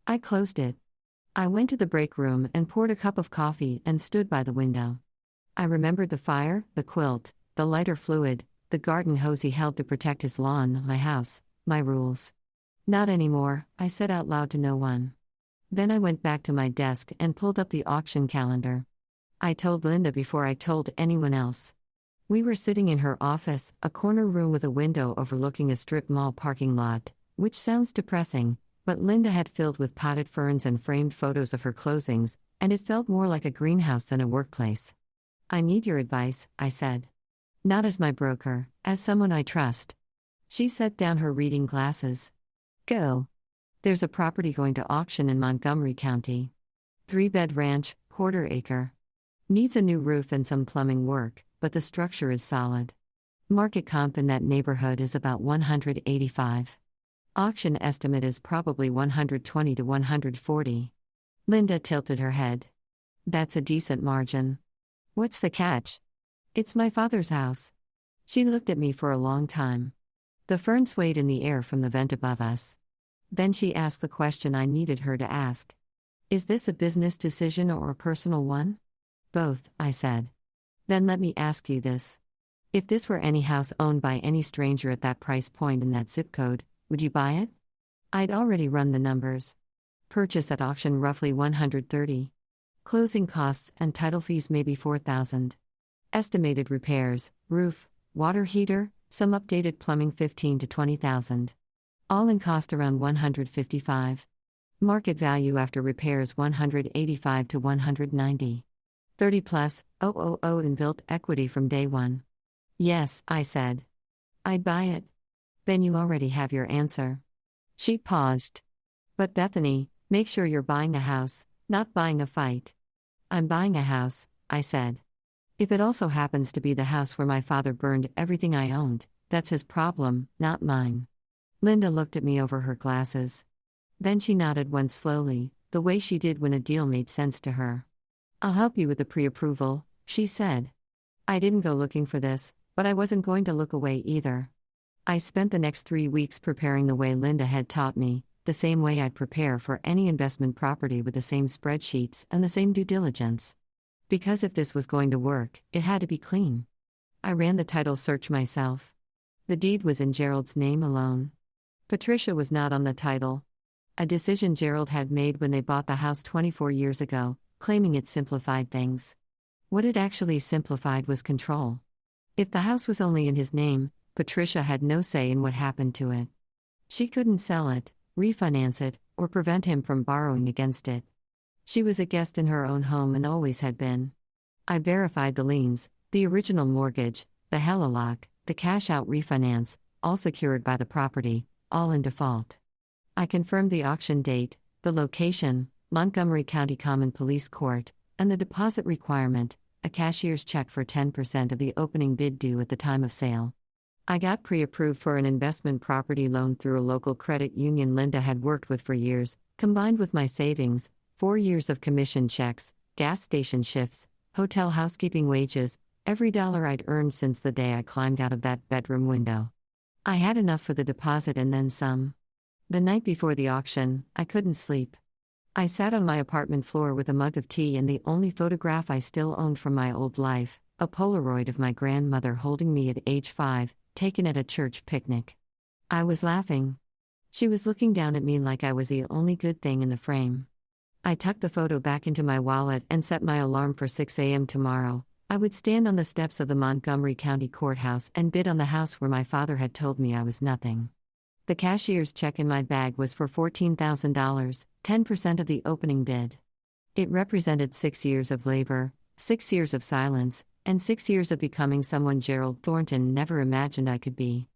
I closed it. I went to the break room and poured a cup of coffee and stood by the window. I remembered the fire, the quilt, the lighter fluid, the garden hose he held to protect his lawn, my house, my rules. Not anymore, I said out loud to no one. Then I went back to my desk and pulled up the auction calendar. I told Linda before I told anyone else. We were sitting in her office, a corner room with a window overlooking a strip mall parking lot, which sounds depressing, but Linda had filled with potted ferns and framed photos of her closings, and it felt more like a greenhouse than a workplace. "I need your advice," I said. "Not as my broker, as someone I trust." She set down her reading glasses. "Go." "There's a property going to auction in Montgomery County. 3-bed ranch, quarter acre. Needs a new roof and some plumbing work, but the structure is solid. Market comp in that neighborhood is about 185. Auction estimate is probably 120 to 140. Linda tilted her head. "That's a decent margin." "What's the catch?" "It's my father's house." She looked at me for a long time. The fern swayed in the air from the vent above us. Then she asked the question I needed her to ask. "Is this a business decision or a personal one?" "Both," I said. "Then let me ask you this. If this were any house owned by any stranger at that price point in that zip code, would you buy it?" I'd already run the numbers. Purchase at auction roughly 130. Closing costs and title fees maybe 4,000. Estimated repairs, roof, water heater, some updated plumbing 15 to 20,000. All-in cost around 155. Market value after repairs 185 to 190. 30 plus, in built equity from day one. "Yes," I said. "I'd buy it." "Then you already have your answer." She paused. "But Bethany, make sure you're buying a house, not buying a fight." "I'm buying a house," I said. "If it also happens to be the house where my father burned everything I owned, that's his problem, not mine." Linda looked at me over her glasses. Then she nodded once slowly, the way she did when a deal made sense to her. "I'll help you with the pre-approval," she said. I didn't go looking for this, but I wasn't going to look away either. I spent the next 3 weeks preparing the way Linda had taught me, the same way I'd prepare for any investment property with the same spreadsheets and the same due diligence. Because if this was going to work, it had to be clean. I ran the title search myself. The deed was in Gerald's name alone. Patricia was not on the title. A decision Gerald had made when they bought the house 24 years ago, claiming it simplified things. What it actually simplified was control. If the house was only in his name, Patricia had no say in what happened to it. She couldn't sell it, refinance it, or prevent him from borrowing against it. She was a guest in her own home and always had been. I verified the liens, the original mortgage, the HELOC, the cash-out refinance, all secured by the property, all in default. I confirmed the auction date, the location, Montgomery County Common Police Court, and the deposit requirement, a cashier's check for 10% of the opening bid due at the time of sale. I got pre-approved for an investment property loan through a local credit union Linda had worked with for years, combined with my savings, 4 years of commission checks, gas station shifts, hotel housekeeping wages, every dollar I'd earned since the day I climbed out of that bedroom window. I had enough for the deposit and then some. The night before the auction, I couldn't sleep. I sat on my apartment floor with a mug of tea and the only photograph I still owned from my old life, a Polaroid of my grandmother holding me at age 5, taken at a church picnic. I was laughing. She was looking down at me like I was the only good thing in the frame. I tucked the photo back into my wallet and set my alarm for 6 a.m. tomorrow. I would stand on the steps of the Montgomery County Courthouse and bid on the house where my father had told me I was nothing. The cashier's check in my bag was for $14,000, 10% of the opening bid. It represented 6 years of labor, 6 years of silence, and 6 years of becoming someone Gerald Thornton never imagined I could be.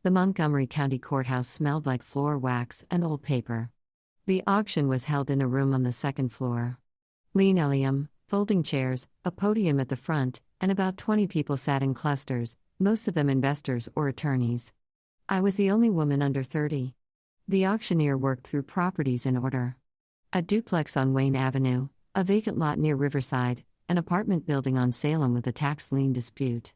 The Montgomery County Courthouse smelled like floor wax and old paper. The auction was held in a room on the second floor. Linoleum, folding chairs, a podium at the front, and about 20 people sat in clusters, most of them investors or attorneys. I was the only woman under 30. The auctioneer worked through properties in order. A duplex on Wayne Avenue, a vacant lot near Riverside, an apartment building on Salem with a tax lien dispute.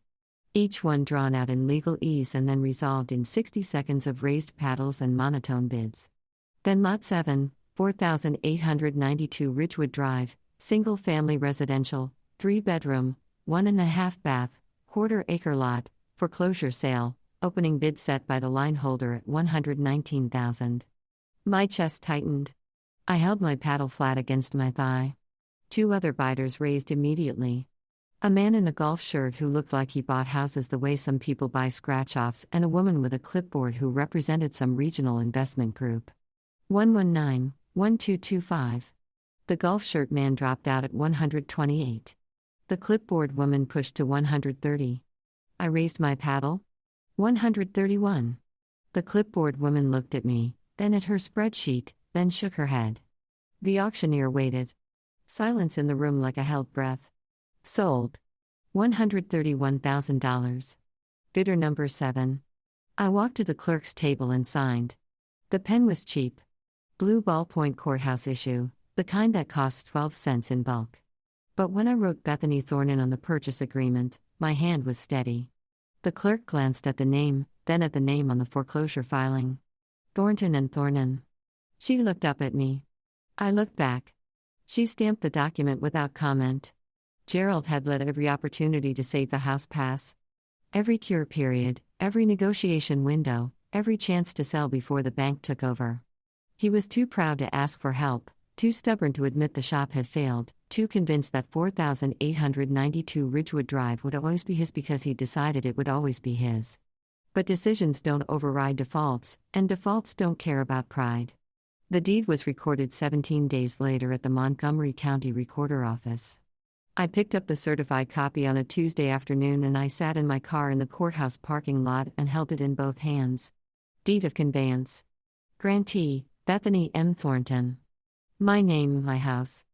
Each one drawn out in legal ease and then resolved in 60 seconds of raised paddles and monotone bids. Then Lot 7, 4,892 Ridgewood Drive, single-family residential, 3-bedroom, 1.5 bath, quarter-acre lot, foreclosure sale, opening bid set by the line holder at $119,000. My chest tightened. I held my paddle flat against my thigh. 2 other bidders raised immediately. A man in a golf shirt who looked like he bought houses the way some people buy scratch-offs, and a woman with a clipboard who represented some regional investment group. 119-1225. The golf shirt man dropped out at 128. The clipboard woman pushed to 130. I raised my paddle. 131. The clipboard woman looked at me, then at her spreadsheet, then shook her head. The auctioneer waited. Silence in the room like a held breath. Sold. $131,000. Bidder number 7. I walked to the clerk's table and signed. The pen was cheap. Blue ballpoint courthouse issue, the kind that costs 12 cents in bulk. But when I wrote Bethany Thornton on the purchase agreement, my hand was steady. The clerk glanced at the name, then at the name on the foreclosure filing. Thornton and Thornton. She looked up at me. I looked back. She stamped the document without comment. Gerald had let every opportunity to save the house pass. Every cure period, every negotiation window, every chance to sell before the bank took over. He was too proud to ask for help, too stubborn to admit the shop had failed, too convinced that 4,892 Ridgewood Drive would always be his because he decided it would always be his. But decisions don't override defaults, and defaults don't care about pride. The deed was recorded 17 days later at the Montgomery County Recorder Office. I picked up the certified copy on a Tuesday afternoon and I sat in my car in the courthouse parking lot and held it in both hands. Deed of conveyance. Grantee, Bethany M. Thornton. My name, my house.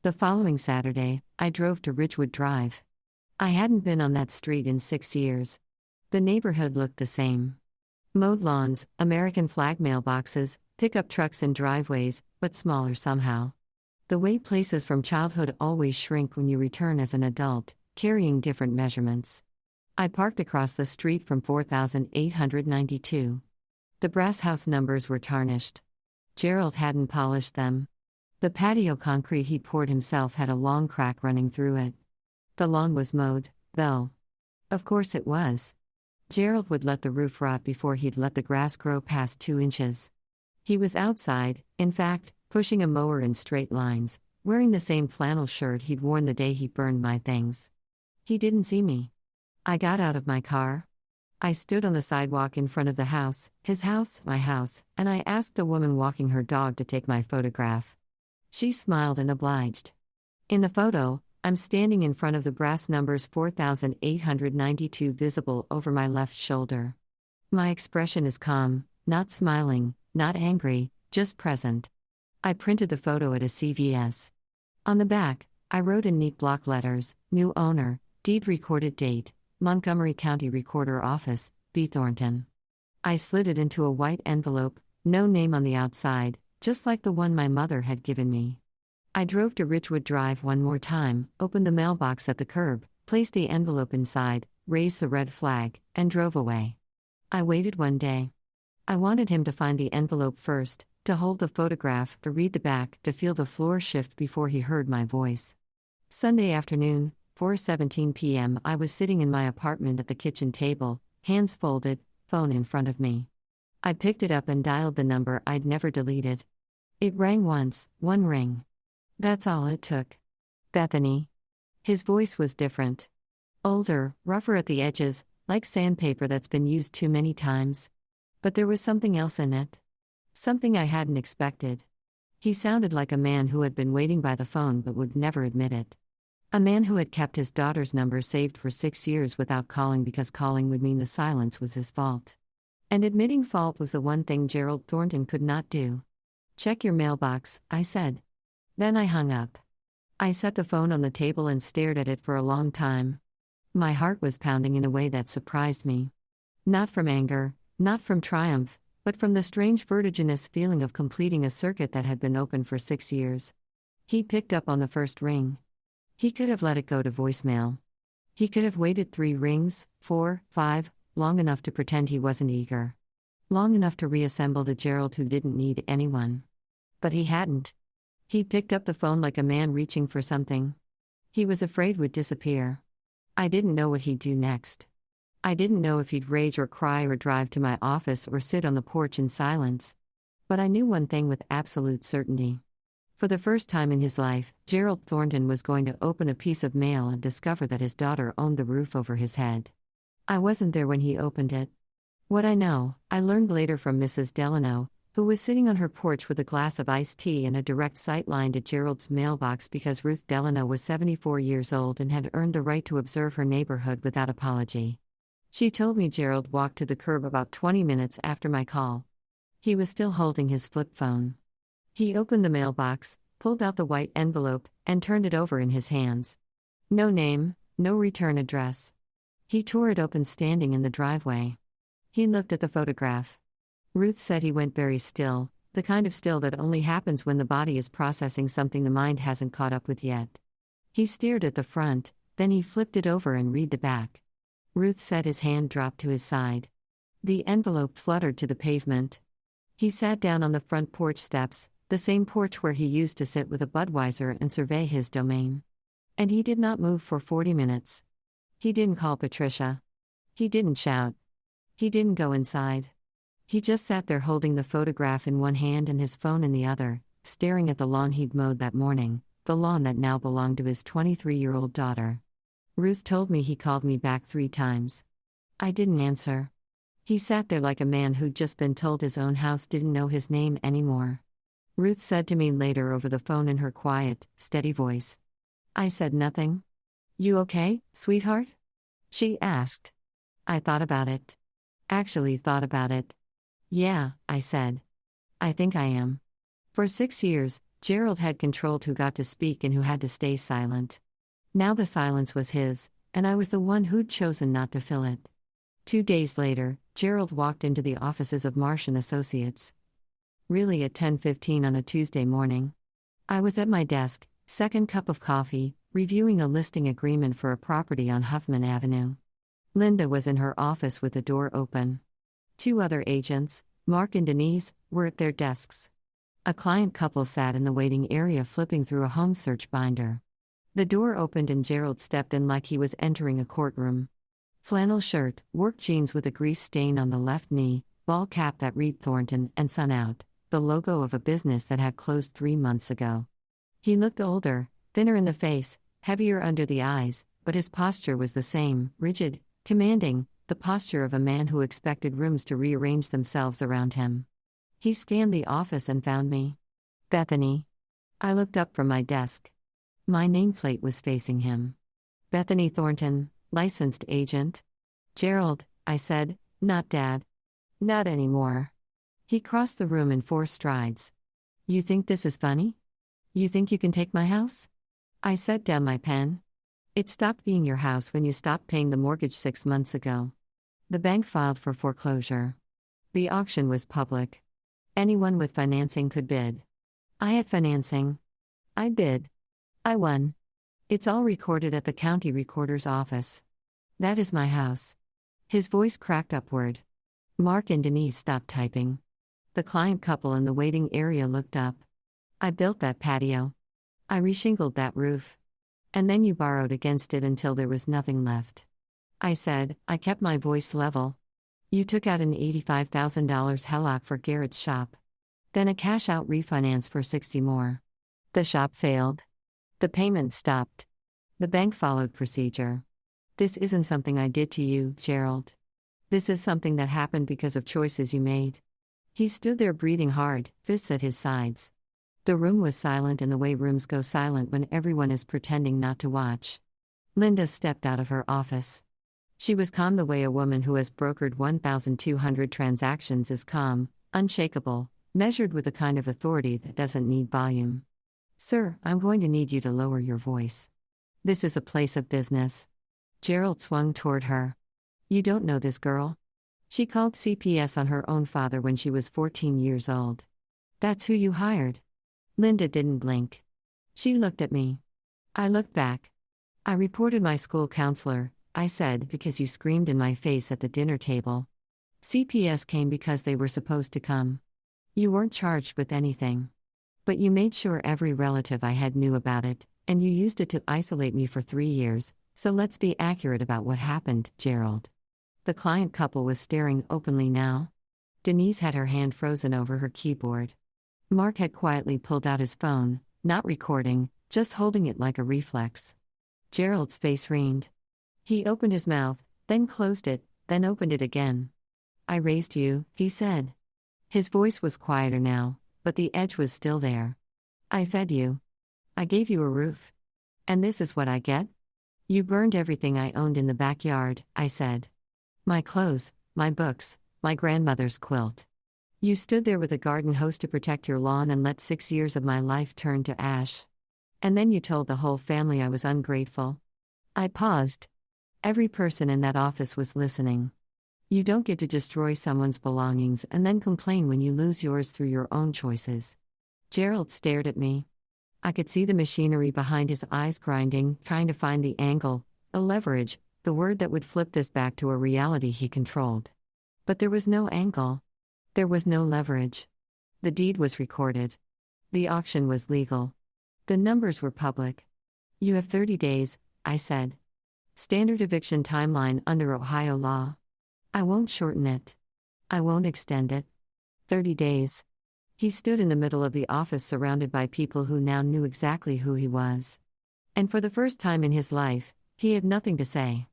The following Saturday, I drove to Ridgewood Drive. I hadn't been on that street in 6 years. The neighborhood looked the same. Mowed lawns, American flag mailboxes, pickup trucks and driveways, but smaller somehow. The way places from childhood always shrink when you return as an adult, carrying different measurements. I parked across the street from 4892. The brass house numbers were tarnished. Gerald hadn't polished them. The patio concrete he'd poured himself had a long crack running through it. The lawn was mowed, though. Of course it was. Gerald would let the roof rot before he'd let the grass grow past 2 inches. He was outside, in fact, pushing a mower in straight lines, wearing the same flannel shirt he'd worn the day he burned my things. He didn't see me. I got out of my car. I stood on the sidewalk in front of the house, his house, my house, and I asked a woman walking her dog to take my photograph. She smiled and obliged. In the photo, I'm standing in front of the brass numbers 4892 visible over my left shoulder. My expression is calm, not smiling, not angry, just present. I printed the photo at a CVS. On the back, I wrote in neat block letters, "New owner, deed recorded date, Montgomery County Recorder Office, B. Thornton." I slid it into a white envelope, no name on the outside, just like the one my mother had given me. I drove to Ridgewood Drive one more time, opened the mailbox at the curb, placed the envelope inside, raised the red flag, and drove away. I waited one day. I wanted him to find the envelope first, to hold the photograph, to read the back, to feel the floor shift before he heard my voice. Sunday afternoon, 4:17 p.m. I was sitting in my apartment at the kitchen table, hands folded, phone in front of me. I picked it up and dialed the number I'd never deleted. It rang once, one ring. That's all it took. Bethany. His voice was different. Older, rougher at the edges, like sandpaper that's been used too many times. But there was something else in it. Something I hadn't expected. He sounded like a man who had been waiting by the phone but would never admit it. A man who had kept his daughter's number saved for 6 years without calling because calling would mean the silence was his fault. And admitting fault was the one thing Gerald Thornton could not do. "Check your mailbox," I said. Then I hung up. I set the phone on the table and stared at it for a long time. My heart was pounding in a way that surprised me. Not from anger, not from triumph, but from the strange vertiginous feeling of completing a circuit that had been open for 6 years. He picked up on the first ring. He could have let it go to voicemail. He could have waited 3 rings, 4, 5, long enough to pretend he wasn't eager. Long enough to reassemble the Gerald who didn't need anyone. But he hadn't. He picked up the phone like a man reaching for something he was afraid would disappear. I didn't know what he'd do next. I didn't know if he'd rage or cry or drive to my office or sit on the porch in silence. But I knew one thing with absolute certainty. For the first time in his life, Gerald Thornton was going to open a piece of mail and discover that his daughter owned the roof over his head. I wasn't there when he opened it. What I know, I learned later from Mrs. Delano, who was sitting on her porch with a glass of iced tea and a direct sight line to Gerald's mailbox because Ruth Delano was 74 years old and had earned the right to observe her neighborhood without apology. She told me Gerald walked to the curb about 20 minutes after my call. He was still holding his flip phone. He opened the mailbox, pulled out the white envelope, and turned it over in his hands. No name, no return address. He tore it open standing in the driveway. He looked at the photograph. Ruth said he went very still, the kind of still that only happens when the body is processing something the mind hasn't caught up with yet. He stared at the front, then he flipped it over and read the back. Ruth said his hand dropped to his side. The envelope fluttered to the pavement. He sat down on the front porch steps, the same porch where he used to sit with a Budweiser and survey his domain. And he did not move for 40 minutes. He didn't call Patricia. He didn't shout. He didn't go inside. He just sat there holding the photograph in one hand and his phone in the other, staring at the lawn he'd mowed that morning, the lawn that now belonged to his 23-year-old daughter. Ruth told me he called me back 3 times. I didn't answer. He sat there like a man who'd just been told his own house didn't know his name anymore. Ruth said to me later over the phone in her quiet, steady voice. I said nothing. "You okay, sweetheart?" she asked. I thought about it. Actually thought about it. "Yeah," I said. "I think I am." For 6 years, Gerald had controlled who got to speak and who had to stay silent. Now the silence was his, and I was the one who'd chosen not to fill it. 2 days later, Gerald walked into the offices of Marsh & Associates. Really at 10:15 on a Tuesday morning. I was at my desk, second cup of coffee, reviewing a listing agreement for a property on Huffman Avenue. Linda was in her office with the door open. Two other agents, Mark and Denise, were at their desks. A client couple sat in the waiting area flipping through a home search binder. The door opened and Gerald stepped in like he was entering a courtroom. Flannel shirt, work jeans with a grease stain on the left knee, ball cap that read Thornton and Son out, the logo of a business that had closed 3 months ago. He looked older, thinner in the face, heavier under the eyes, but his posture was the same, rigid, commanding, the posture of a man who expected rooms to rearrange themselves around him. He scanned the office and found me. Bethany. I looked up from my desk. My nameplate was facing him. Bethany Thornton, licensed agent. Gerald, I said, not Dad. Not anymore. He crossed the room in 4 strides. You think this is funny? You think you can take my house? I set down my pen. It stopped being your house when you stopped paying the mortgage 6 months ago. The bank filed for foreclosure. The auction was public. Anyone with financing could bid. I had financing. I bid. I won. It's all recorded at the county recorder's office. That is my house. His voice cracked upward. Mark and Denise stopped typing. The client couple in the waiting area looked up. I built that patio. I reshingled that roof. And then you borrowed against it until there was nothing left. I said, I kept my voice level. You took out an $85,000 HELOC for Garrett's shop. Then a cash-out refinance for $60,000 more. The shop failed. The payment stopped. The bank followed procedure. This isn't something I did to you, Gerald. This is something that happened because of choices you made. He stood there breathing hard, fists at his sides. The room was silent in the way rooms go silent when everyone is pretending not to watch. Linda stepped out of her office. She was calm the way a woman who has brokered 1,200 transactions is calm, unshakable, measured with a kind of authority that doesn't need volume. Sir, I'm going to need you to lower your voice. This is a place of business. Gerald swung toward her. You don't know this girl? She called CPS on her own father when she was 14 years old. That's who you hired. Linda didn't blink. She looked at me. I looked back. I reported my school counselor, I said, because you screamed in my face at the dinner table. CPS came because they were supposed to come. You weren't charged with anything. But you made sure every relative I had knew about it, and you used it to isolate me for 3 years, so let's be accurate about what happened, Gerald. The client couple was staring openly now. Denise had her hand frozen over her keyboard. Mark had quietly pulled out his phone, not recording, just holding it like a reflex. Gerald's face reined. He opened his mouth, then closed it, then opened it again. I raised you, he said. His voice was quieter now, but the edge was still there. I fed you. I gave you a roof. And this is what I get? You burned everything I owned in the backyard, I said. My clothes, my books, my grandmother's quilt. You stood there with a garden hose to protect your lawn and let 6 years of my life turn to ash. And then you told the whole family I was ungrateful. I paused. Every person in that office was listening. You don't get to destroy someone's belongings and then complain when you lose yours through your own choices. Gerald stared at me. I could see the machinery behind his eyes grinding, trying to find the angle, the leverage, the word that would flip this back to a reality he controlled. But there was no angle. There was no leverage. The deed was recorded. The auction was legal. The numbers were public. You have 30 days, I said. Standard eviction timeline under Ohio law. I won't shorten it. I won't extend it. 30 days. He stood in the middle of the office surrounded by people who now knew exactly who he was. And for the first time in his life, he had nothing to say.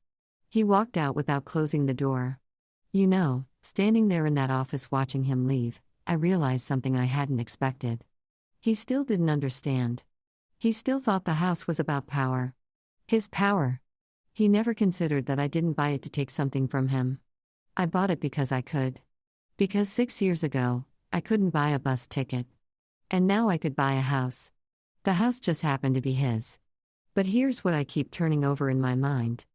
He walked out without closing the door. You know, standing there in that office watching him leave, I realized something I hadn't expected. He still didn't understand. He still thought the house was about power. His power. He never considered that I didn't buy it to take something from him. I bought it because I could. Because 6 years ago, I couldn't buy a bus ticket. And now I could buy a house. The house just happened to be his. But here's what I keep turning over in my mind.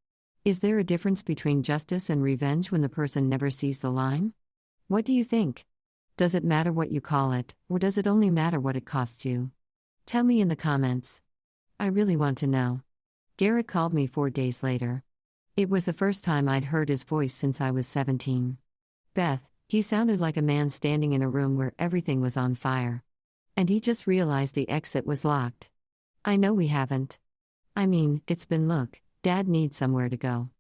Is there a difference between justice and revenge when the person never sees the line? What do you think? Does it matter what you call it, or does it only matter what it costs you? Tell me in the comments. I really want to know. Garrett called me 4 days later. It was the first time I'd heard his voice since I was 17. Beth, he sounded like a man standing in a room where everything was on fire. And he just realized the exit was locked. I know we haven't. I mean, it's been look, Dad needs somewhere to go.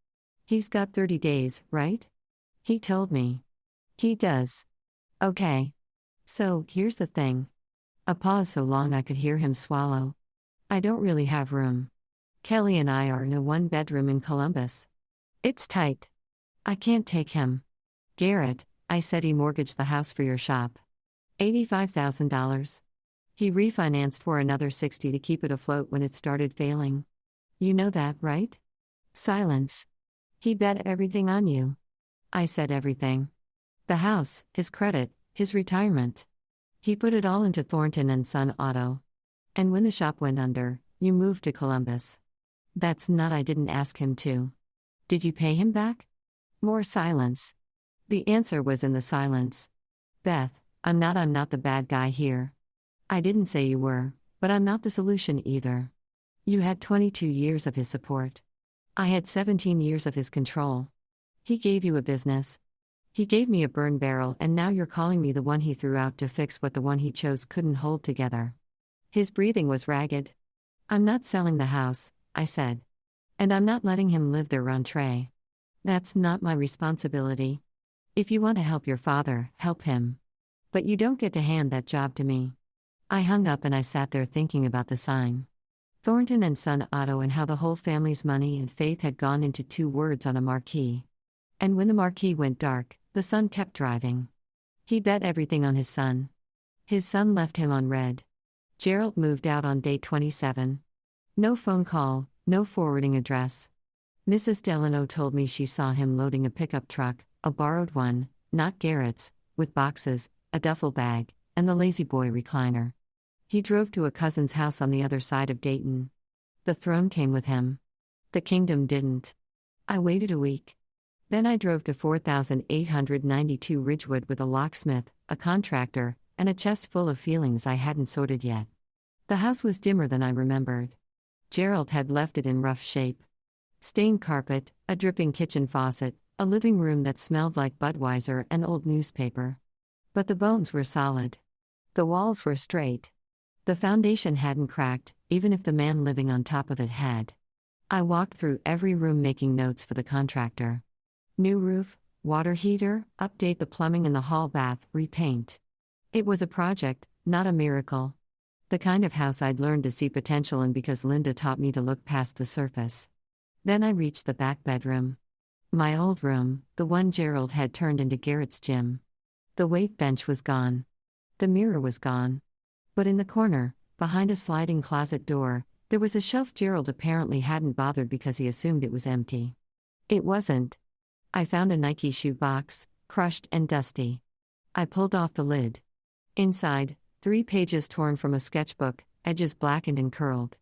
He's got 30 days, right? He told me. He does. Okay. So, here's the thing. A pause so long I could hear him swallow. I don't really have room. Kelly and I are in a one-bedroom in Columbus. It's tight. I can't take him. Garrett, I said he mortgaged the house for your shop. $85,000. He refinanced for another $60,000 to keep it afloat when it started failing. You know that, right? Silence. He bet everything on you. I said everything. The house, his credit, his retirement. He put it all into Thornton and Son Auto. And when the shop went under, you moved to Columbus. That's not I didn't ask him to. Did you pay him back? More silence. The answer was in the silence. Beth, I'm not the bad guy here. I didn't say you were, but I'm not the solution either. You had 22 years of his support. I had 17 years of his control. He gave you a business. He gave me a burn barrel, and now you're calling me the one he threw out to fix what the one he chose couldn't hold together. His breathing was ragged. I'm not selling the house, I said. And I'm not letting him live there on Trey. That's not my responsibility. If you want to help your father, help him. But you don't get to hand that job to me. I hung up and I sat there thinking about the sign. Thornton and Son Auto, and how the whole family's money and faith had gone into 2 words on a marquee. And when the marquee went dark, the son kept driving. He bet everything on his son. His son left him on red. Gerald moved out on day 27. No phone call, no forwarding address. Mrs. Delano told me she saw him loading a pickup truck, a borrowed one, not Garrett's, with boxes, a duffel bag, and the lazy boy recliner. He drove to a cousin's house on the other side of Dayton. The throne came with him. The kingdom didn't. I waited a week. Then I drove to 4892 Ridgewood with a locksmith, a contractor, and a chest full of feelings I hadn't sorted yet. The house was dimmer than I remembered. Gerald had left it in rough shape. Stained carpet, a dripping kitchen faucet, a living room that smelled like Budweiser and old newspaper. But the bones were solid. The walls were straight. The foundation hadn't cracked, even if the man living on top of it had. I walked through every room making notes for the contractor. New roof, water heater, update the plumbing in the hall bath, repaint. It was a project, not a miracle. The kind of house I'd learned to see potential in because Linda taught me to look past the surface. Then I reached the back bedroom. My old room, the one Gerald had turned into Garrett's gym. The weight bench was gone. The mirror was gone. But in the corner, behind a sliding closet door, there was a shelf Gerald apparently hadn't bothered because he assumed it was empty. It wasn't. I found a Nike shoe box, crushed and dusty. I pulled off the lid. Inside, 3 pages torn from a sketchbook, edges blackened and curled.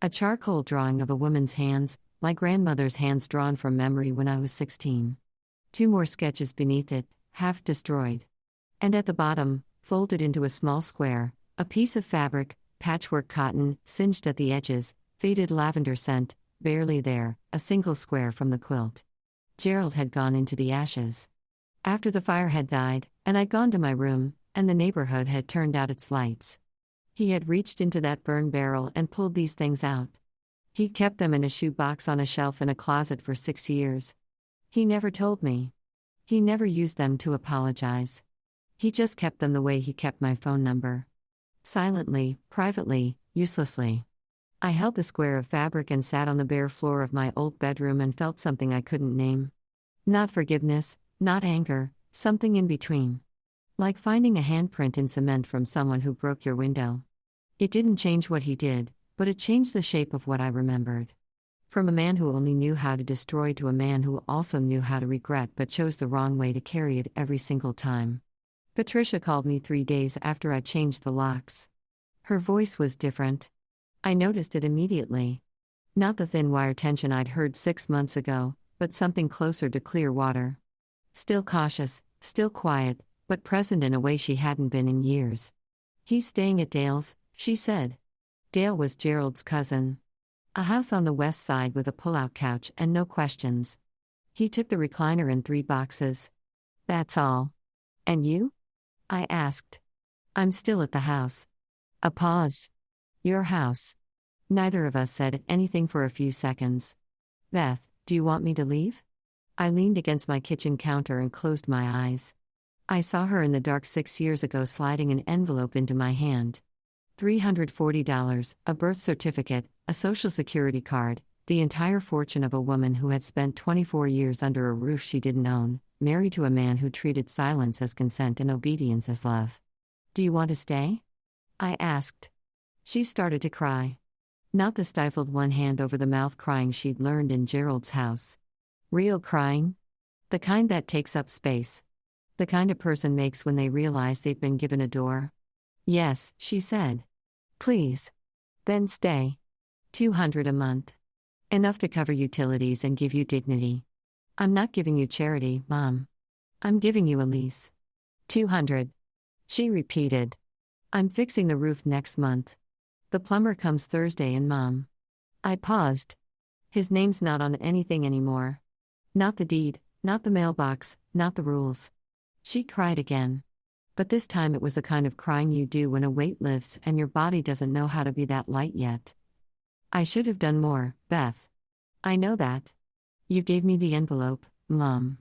A charcoal drawing of a woman's hands, my grandmother's hands drawn from memory when I was 16. 2 more sketches beneath it, half destroyed. And at the bottom, folded into a small square, a piece of fabric, patchwork cotton, singed at the edges, faded lavender scent, barely there, a single square from the quilt. Gerald had gone into the ashes. After the fire had died, and I'd gone to my room, and the neighborhood had turned out its lights. He had reached into that burn barrel and pulled these things out. He kept them in a shoe box on a shelf in a closet for 6 years. He never told me. He never used them to apologize. He just kept them the way he kept my phone number. Silently, privately, uselessly. I held the square of fabric and sat on the bare floor of my old bedroom and felt something I couldn't name. Not forgiveness, not anger, something in between. Like finding a handprint in cement from someone who broke your window. It didn't change what he did, but it changed the shape of what I remembered. From a man who only knew how to destroy to a man who also knew how to regret but chose the wrong way to carry it every single time. Patricia called me 3 days after I changed the locks. Her voice was different. I noticed it immediately. Not the thin wire tension I'd heard 6 months ago, but something closer to clear water. Still cautious, still quiet, but present in a way she hadn't been in years. He's staying at Dale's, she said. Dale was Gerald's cousin. A house on the west side with a pull-out couch and no questions. He took the recliner and 3 boxes. That's all. And you? I asked. I'm still at the house. A pause. Your house. Neither of us said anything for a few seconds. Beth, do you want me to leave? I leaned against my kitchen counter and closed my eyes. I saw her in the dark 6 years ago sliding an envelope into my hand. $340, a birth certificate, a social security card, the entire fortune of a woman who had spent 24 years under a roof she didn't own, married to a man who treated silence as consent and obedience as love. Do you want to stay? I asked. She started to cry. Not the stifled one hand over the mouth crying she'd learned in Gerald's house. Real crying? The kind that takes up space. The kind a person makes when they realize they've been given a door. Yes, she said. Please. Then stay. $200 a month. Enough to cover utilities and give you dignity. I'm not giving you charity, Mom. I'm giving you a lease. $200. She repeated. I'm fixing the roof next month. The plumber comes Thursday and Mom. I paused. His name's not on anything anymore. Not the deed, not the mailbox, not the rules. She cried again. But this time it was the kind of crying you do when a weight lifts and your body doesn't know how to be that light yet. I should have done more, Beth. I know that. You gave me the envelope, Mom.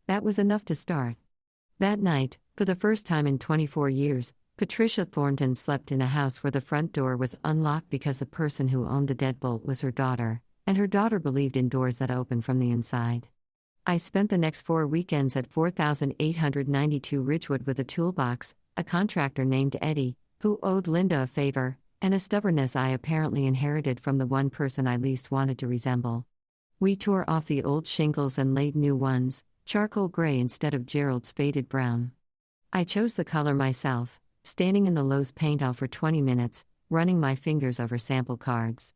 That was enough to start. That night, for the first time in 24 years, Patricia Thornton slept in a house where the front door was unlocked because the person who owned the deadbolt was her daughter, and her daughter believed in doors that open from the inside. I spent the next 4 weekends at 4892 Ridgewood with a toolbox, a contractor named Eddie, who owed Linda a favor, and a stubbornness I apparently inherited from the one person I least wanted to resemble. We tore off the old shingles and laid new ones, charcoal gray instead of Gerald's faded brown. I chose the color myself, standing in the Lowe's paint aisle for 20 minutes, running my fingers over sample cards.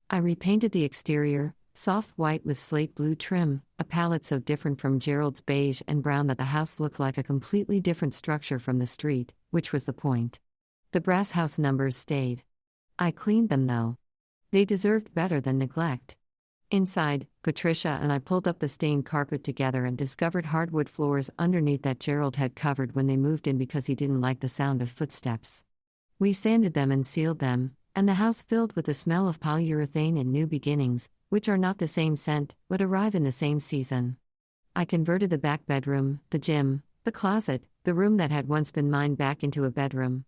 I repainted the exterior, soft white with slate blue trim, a palette so different from Gerald's beige and brown that the house looked like a completely different structure from the street, which was the point. The brass house numbers stayed. I cleaned them though. They deserved better than neglect. Inside, Patricia and I pulled up the stained carpet together and discovered hardwood floors underneath that Gerald had covered when they moved in because he didn't like the sound of footsteps. We sanded them and sealed them, and the house filled with the smell of polyurethane and new beginnings, which are not the same scent, but arrive in the same season. I converted the back bedroom, the gym, the closet, the room that had once been mine back into a bedroom.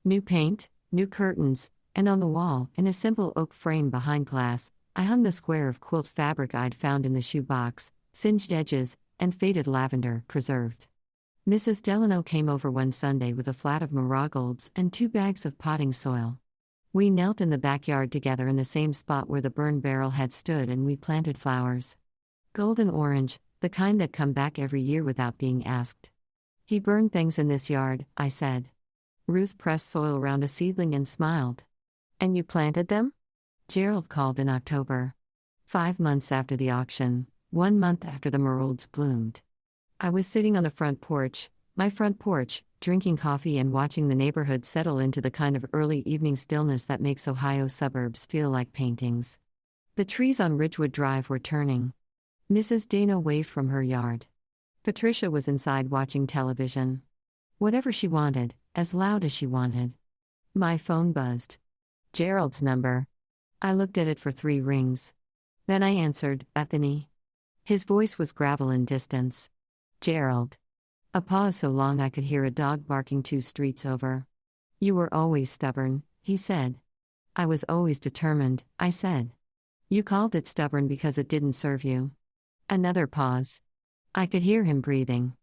New paint, new curtains, and on the wall, in a simple oak frame behind glass, I hung the square of quilt fabric I'd found in the shoe box, singed edges, and faded lavender, preserved. Mrs. Delano came over one Sunday with a flat of marigolds and 2 bags of potting soil. We knelt in the backyard together in the same spot where the burn barrel had stood and we planted flowers. Golden orange, the kind that come back every year without being asked. He burned things in this yard, I said. Ruth pressed soil around a seedling and smiled. And you planted them? Gerald called in October. 5 months after the auction, 1 month after the marigolds bloomed. I was sitting on the front porch, my front porch, drinking coffee and watching the neighborhood settle into the kind of early evening stillness that makes Ohio's suburbs feel like paintings. The trees on Ridgewood Drive were turning. Mrs. Dano waved from her yard. Patricia was inside watching television. Whatever she wanted, as loud as she wanted. My phone buzzed. Gerald's number. I looked at it for 3 rings. Then I answered, Bethany. His voice was gravel in distance. Gerald. A pause so long I could hear a dog barking 2 streets over. You were always stubborn, he said. I was always determined, I said. You called it stubborn because it didn't serve you. Another pause. I could hear him breathing.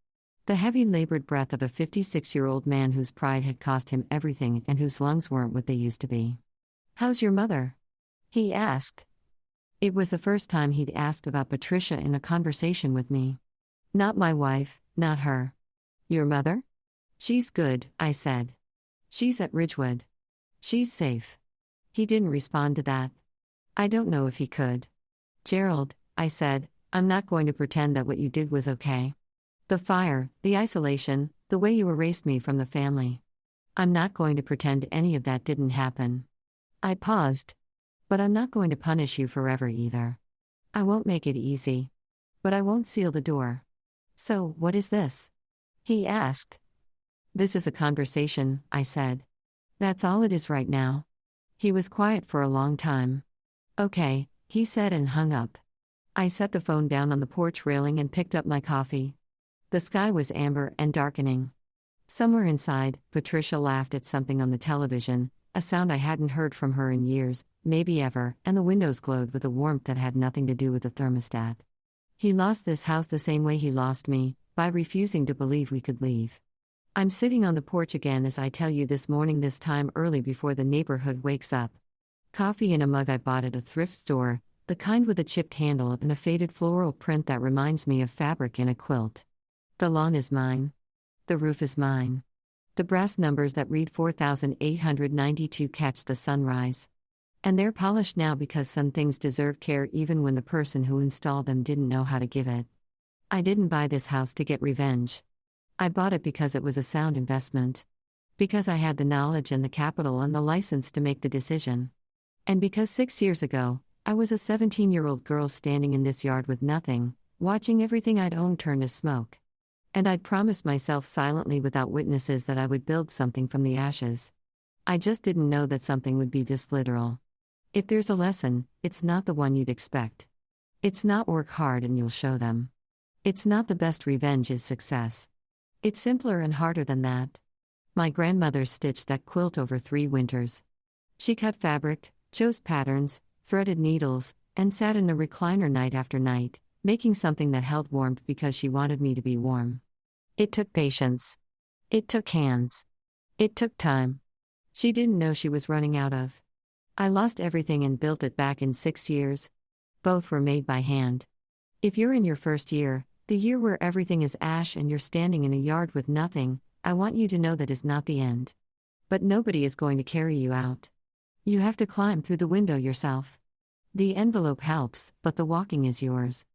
The heavy labored breath of a 56-year-old man whose pride had cost him everything and whose lungs weren't what they used to be. How's your mother? He asked. It was the first time he'd asked about Patricia in a conversation with me. Not my wife, not her. Your mother? She's good, I said. She's at Ridgewood. She's safe. He didn't respond to that. I don't know if he could. Gerald, I said, I'm not going to pretend that what you did was okay. The fire, the isolation, the way you erased me from the family. I'm not going to pretend any of that didn't happen. I paused. But I'm not going to punish you forever either. I won't make it easy. But I won't seal the door. So, what is this? He asked. This is a conversation, I said. That's all it is right now. He was quiet for a long time. Okay, he said and hung up. I set the phone down on the porch railing and picked up my coffee. The sky was amber and darkening. Somewhere inside, Patricia laughed at something on the television, a sound I hadn't heard from her in years, maybe ever, and the windows glowed with a warmth that had nothing to do with the thermostat. He lost this house the same way he lost me, by refusing to believe we could leave. I'm sitting on the porch again as I tell you this morning, this time early before the neighborhood wakes up. Coffee in a mug I bought at a thrift store, the kind with a chipped handle and a faded floral print that reminds me of fabric in a quilt. The lawn is mine. The roof is mine. The brass numbers that read 4892 catch the sunrise. And they're polished now because some things deserve care even when the person who installed them didn't know how to give it. I didn't buy this house to get revenge. I bought it because it was a sound investment. Because I had the knowledge and the capital and the license to make the decision. And because 6 years ago, I was a 17-year-old girl standing in this yard with nothing, watching everything I'd owned turn to smoke. And I'd promised myself silently without witnesses that I would build something from the ashes. I just didn't know that something would be this literal. If there's a lesson, it's not the one you'd expect. It's not work hard and you'll show them. It's not the best revenge is success. It's simpler and harder than that. My grandmother stitched that quilt over 3 winters. She cut fabric, chose patterns, threaded needles, and sat in a recliner night after night, making something that held warmth because she wanted me to be warm. It took patience. It took hands. It took time. She didn't know she was running out of. I lost everything and built it back in 6 years. Both were made by hand. If you're in your first year, the year where everything is ash and you're standing in a yard with nothing, I want you to know that is not the end. But nobody is going to carry you out. You have to climb through the window yourself. The envelope helps, but the walking is yours.